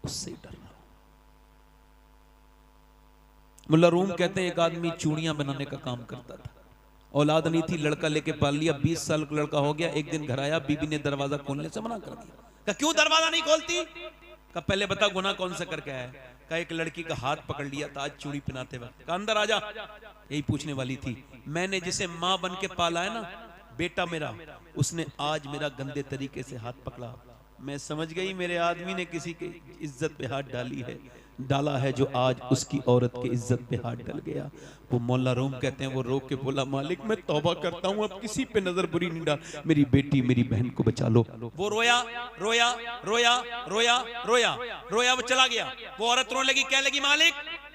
उससे ही डर रहा हूं। मुल्ला रूम कहते हैं एक आदमी चूड़ियां बनाने का काम करता था, औलाद नहीं थी, लड़का लेके पाल लिया, 20 साल का लड़का हो गया। एक दिन घर आया, बीबी ने दरवाजा खोलने से मना कर दिया। कहा क्यों दरवाजा नहीं खोलती? कहा पहले बता गुनाह कौन सा करके आया है? कहा एक लड़की का हाथ पकड़ लिया था आज चूड़ी पहनाते वक्त। कहा अंदर आजा। यही पूछने वाली थी, मैंने जिसे माँ बन के पाला है ना, बेटा मेरा, उसने आज मेरा गंदे तरीके से हाथ पकड़ा। मैं समझ गई मेरे आदमी ने किसी की इज्जत पे हाथ डाला है जो आज उसकी औरत की इज्जत पे हाथ डाल गया। वो मौला रूम कहते हैं, वो रो के बोला मालिक मैं तौबा करता हूँ, अब किसी पे नजर बुरी नहीं डाल, मेरी बेटी मेरी बहन को बचा लो। वो रोया रोया रोया रोया रोया रोया, वो चला गया। वो औरत रोने लगी, क्या लगी मालिक,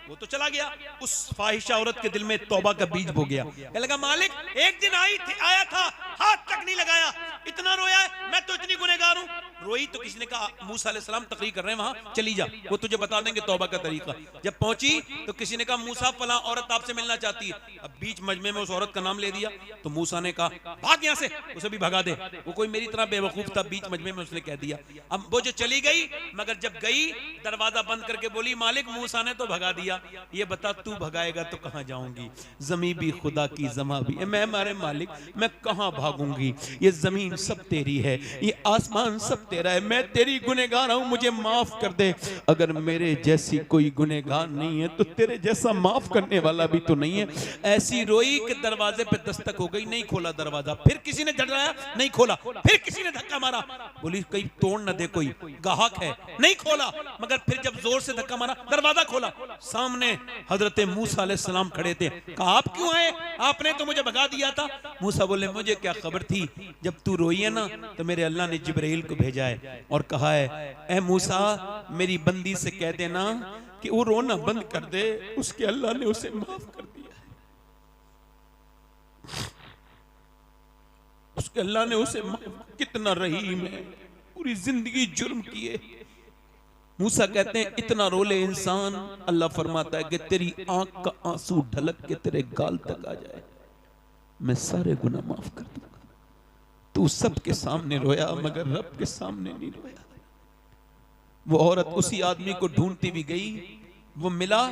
वो तो चला गया। उस फाहिशा औरत के दिल में तौबा का बीज बो गया। क्या लगा मालिक एक दिन आया था, हाथ तक नहीं लगाया, इतना रोया है, मैं तो इतनी गुनहगार हूं। रोई तो किसी ने कहा मूसा अलैहिस्सलाम तकरीर कर रहे हैं वहां, चली जा, वो तुझे बता देंगे तौबा का तरीका। जब पहुंची तो किसी ने कहा मूसा फला औरत आपसे मिलना चाहती है। अब बीच मजमे में उस औरत का नाम ले दिया तो मूसा ने कहा भाग यहां से, उसे भी भगा दे। वो कोई मेरी तरह बेवकूफ था, बीच मजमे में उसने कह दिया। अब वो जो चली गई, मगर जब गई दरवाजा बंद करके बोली मालिक मूसा ने तो भगा दिया, ये बता तू भगाएगा तो कहां जाऊंगी? जमीन भी खुदा की, जमा भी, मैं मारे मालिक मैं कहां भागूंगी? ये जमीन सब तेरी है, ये आसमान सब तेरा है, मैं तेरी गुनहगार हूं, मुझे माफ कर दे। अगर मेरे जैसी कोई गुनहगार नहीं है तो तेरे जैसा माफ करने वाला भी तो नहीं है। ऐसी रोई कि दरवाजे पे दस्तक हो गई, नहीं खोला दरवाजा। फिर किसी ने झटराया, नहीं खोला। फिर किसी ने धक्का मारा, बोली कहीं तोड़ न दे, कोई गाहक है, नहीं खोला। मगर फिर जब जोर से धक्का मारा, दरवाजा खोला, सामने हजरत मूसा अलैहिस्सलाम खड़े थे। कहा आप क्यों आए? आपने तो मुझे भगा दिया था। मूसा बोले मुझे क्या खबर थी, जब तू रोई है ना तो मेरे अल्लाह ने जिब्राइल को भेजा है और कहा है ए मूसा मेरी बंदी से कह देना कि वो रोना बंद कर दे, उसके अल्लाह ने उसे माफ कर दिया है, उसके अल्लाह ने उसे कितना रहीम है, पूरी जिंदगी जुर्म किए। मूसा कहते हैं इतना रोले इंसान, अल्लाह फरमाता है कि तेरी आंख का आंसू ढलक के तेरे गाल तक आ जाए, मैं सारे गुनाह माफ कर दूंगा। तू सबके सामने रोया मगर रब के सामने नहीं रोया। वो औरत उसी आदमी को ढूंढती भी गई, वो मिला,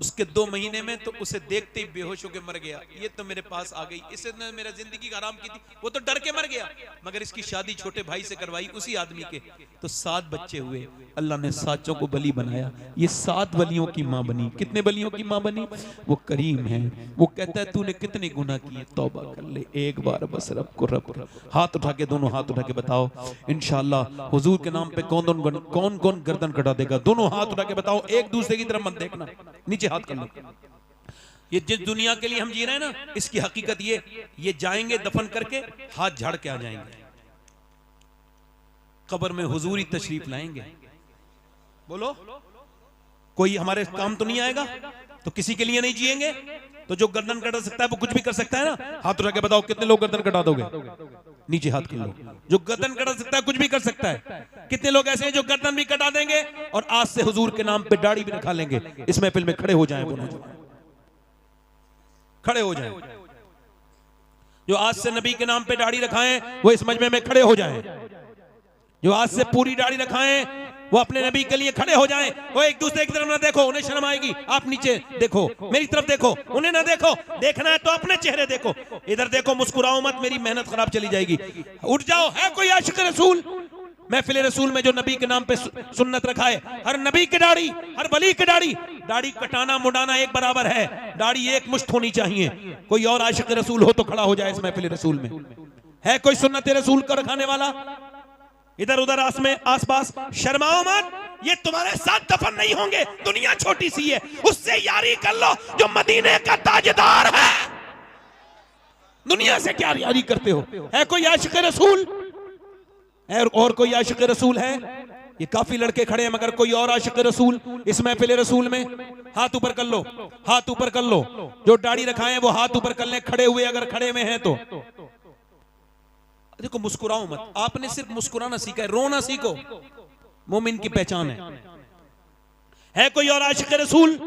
उसके 2 महीने में तो उसे देखते ही बेहोश होकर मर गया। ये तो मेरे पास आ गई, इसने मेरा जिंदगी हराम की थी, वो तो डर के मर गया। मगर इसकी शादी छोटे भाई से करवाई उसी आदमी के, तो 7 बच्चे हुए। अल्लाह ने 7 को बली बनाया। ये 7 बलियों की माँ बनी। कितने बलियों की माँ बनी? वो करीम है। वो कहता है तूने कितने गुनाह किए, तौबा कर ले एक बार बस, रब को रब। हाथ उठा के, दोनों हाथ उठा के बताओ इंशाअल्लाह हुजूर के नाम पे कौन कौन गर्दन कटा देगा? दोनों हाथ उठा के बताओ, एक दूसरे की तरफ मत देखना, नीचे हाथ कर लो। ये जिस दुनिया के लिए हम जी रहे हैं ना, इसकी हकीकत ये जाएंगे दफन करके हाथ झाड़ के आ जाएंगे। कब्र में हुजूरी तशरीफ लाएंगे। बोलो, कोई हमारे काम तो नहीं आएगा, तो किसी के लिए नहीं जिएंगे। तो जो गर्दन कटा सकता है वो कुछ भी कर सकता है ना। हाथ उठा के बताओ कितने लोग गर्दन कटा दोगे? नीचे हाथ कर लो। जो गर्दन कटा सकता है कुछ भी कर सकता है। कितने लोग ऐसे हैं जो गर्दन भी कटा देंगे और आज से हुजूर के नाम पे दाढ़ी भी रखा लेंगे? इस महफिल में खड़े हो जाएं, वो नौजवान खड़े हो जाएं। जो आज से नबी के नाम पे दाढ़ी रखाएं वो इस मजमे में खड़े हो जाएं। जो आज से पूरी दाढ़ी रखाएं वो अपने नबी के लिए खड़े हो जाएं। वो एक दूसरे की तरफ ना देखो, उन्हें शर्म आएगी। आप नीचे देखो, मेरी तरफ देखो, उन्हें ना देखो। देखना है तो अपने चेहरे देखो, इधर देखो, मुस्कुराओ मत, मेरी मेहनत खराब चली जाएगी। उठ जाओ। है कोई आशिक रसूल? महफिल रसूल में जो नबी के नाम पे सुन्नत रखा है, हर नबी की दाढ़ी, हर वली की दाढ़ी, दाढ़ी कटाना मुड़ाना एक बराबर है। दाढ़ी एक मुश्त होनी चाहिए। कोई और आशिक रसूल हो तो खड़ा हो जाए इस महफिल रसूल में। है कोई सुन्नत रसूल को रखाने वाला? इधर उधर आसपास शर्माओ मत। ये तुम्हारे साथ दफन नहीं होंगे। दुनिया छोटी सी है, उससे यारी कर लो जो मदीने का ताजदार है। दुनिया से क्या यारी करते हो? है कोई आशिक रसूल? है और कोई आशिक रसूल है? ये काफी लड़के खड़े हैं, मगर कोई और आशिक रसूल इस महफिल रसूल में? हाथ ऊपर कर लो, हाथ ऊपर कर लो। जो दाढ़ी रखाए वो हाथ ऊपर कर ले, खड़े हुए अगर खड़े में हैं तो। देखो, मुस्कुराओ मत। आपने सिर्फ मुस्कुराना सीखा है, रोना सीखो। मोमिन की पहचान है कोई और आशिक रसूल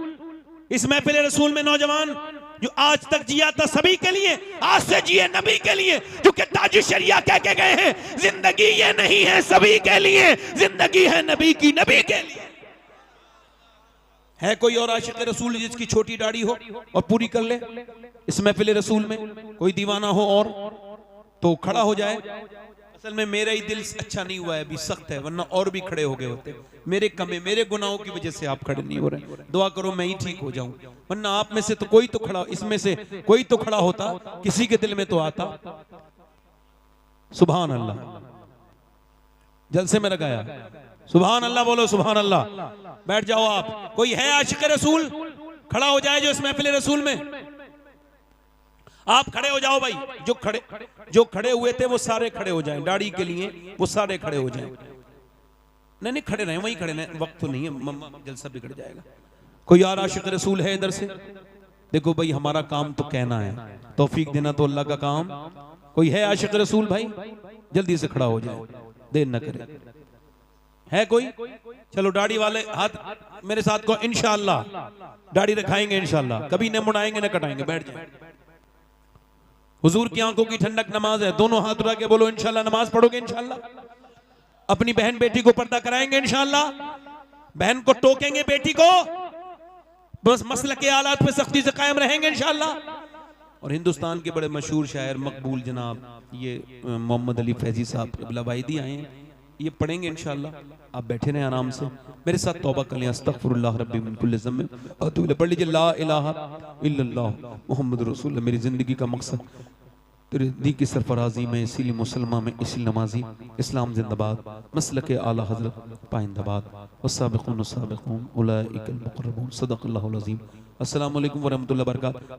इस महफिल रसूल में? नौजवान जो आज तक जिया था सभी के लिए, आज से जिए नबी के लिए, क्योंकि ताज शरिया कह के गए हैं, जिंदगी ये नहीं है सभी के लिए, जिंदगी है नबी की, नबी के लिए। है कोई और आशिक रसूल जिसकी छोटी दाढ़ी हो और पूरी कर ले इस महफिल रसूल में? कोई दीवाना हो और तो खड़ा हो जाए। असल में मेरा ही दिल अच्छा नहीं हुआ है, अभी सख्त है, वरना और भी खड़े हो गए होते। मेरे कमे, मेरे गुनाहों की वजह से आप खड़े नहीं हो रहे। दुआ करो मैं ही ठीक हो जाऊं, वरना आप में से तो कोई तो खड़ा, इसमें से कोई तो खड़ा होता, किसी के दिल में तो आता। सुभान अल्लाह। जलसे में लगाया सुभान अल्लाह, बोलो सुभान अल्लाह। बैठ जाओ आप। कोई है आशिक रसूल? खड़ा हो जाए जो इस महफिल रसूल में। आप खड़े हो जाओ भाई। जो खड़े हुए थे वो सारे खड़े हो जाएं दाढ़ी के लिए, वो सारे खड़े हो जाएं। नहीं खड़े रहे, वहीं खड़े रहे, वक्त तो नहीं है, जलसा बिगड़ जाएगा। कोई और आशिक रसूल है इधर से? देखो भाई, हमारा काम तो कहना है, तौफीक देना तो अल्लाह का काम। कोई है आशिक रसूल भाई? जल्दी से खड़ा हो जाए, देर न करे। है कोई? चलो दाढ़ी वाले हाथ मेरे साथ को। इंशाअल्लाह दाढ़ी रखाएंगे, इंशाअल्लाह कभी न मुड़ाएंगे न कटाएंगे। बैठ जाए। हुजूर की आंखों की ठंडक नमाज है। दोनों हाथ उठा के बोलो इंशाल्लाह नमाज पढ़ोगे इंशाल्लाह। अपनी बहन बेटी को पर्दा कराएंगे इंशाल्लाह। बहन को टोकेंगे, बेटी को, बस मसले के हालात पे सख्ती से कायम रहेंगे इंशाल्लाह। और हिंदुस्तान के बड़े मशहूर शायर मकबूल जनाब ये मोहम्मद अली फैजी साहब क़िबला वाहिदी आए हैं, ये पढ़ेंगे इंशाल्लाह। आप बैठे रहें आराम से, मेरे साथ तौबा कर लें। अस्तगफिरुल्लाह रब्बी मिन कुल्लि ज़म्बिन व अतूबु इलैह। पढ़ लीजिए ला इलाहा इल्लल्लाह मुहम्मदुर रसूलुल्लाह। मेरी जिंदगी का मकसद तेरे दी की सरफराजी में, इसीलिए मुसलमान में, इसीलिए नमाजी। इस्लाम जिंदाबाद, मसलके आला हज़रत पाइंदाबाद। वस्साबिक़ून अस्साबिक़ून उलाइकल मुक़र्रबून। सदक़ल्लाहुल अज़ीम। अस्सलामु अलैकुम व रहमतुल्लाहि व बरकातहू।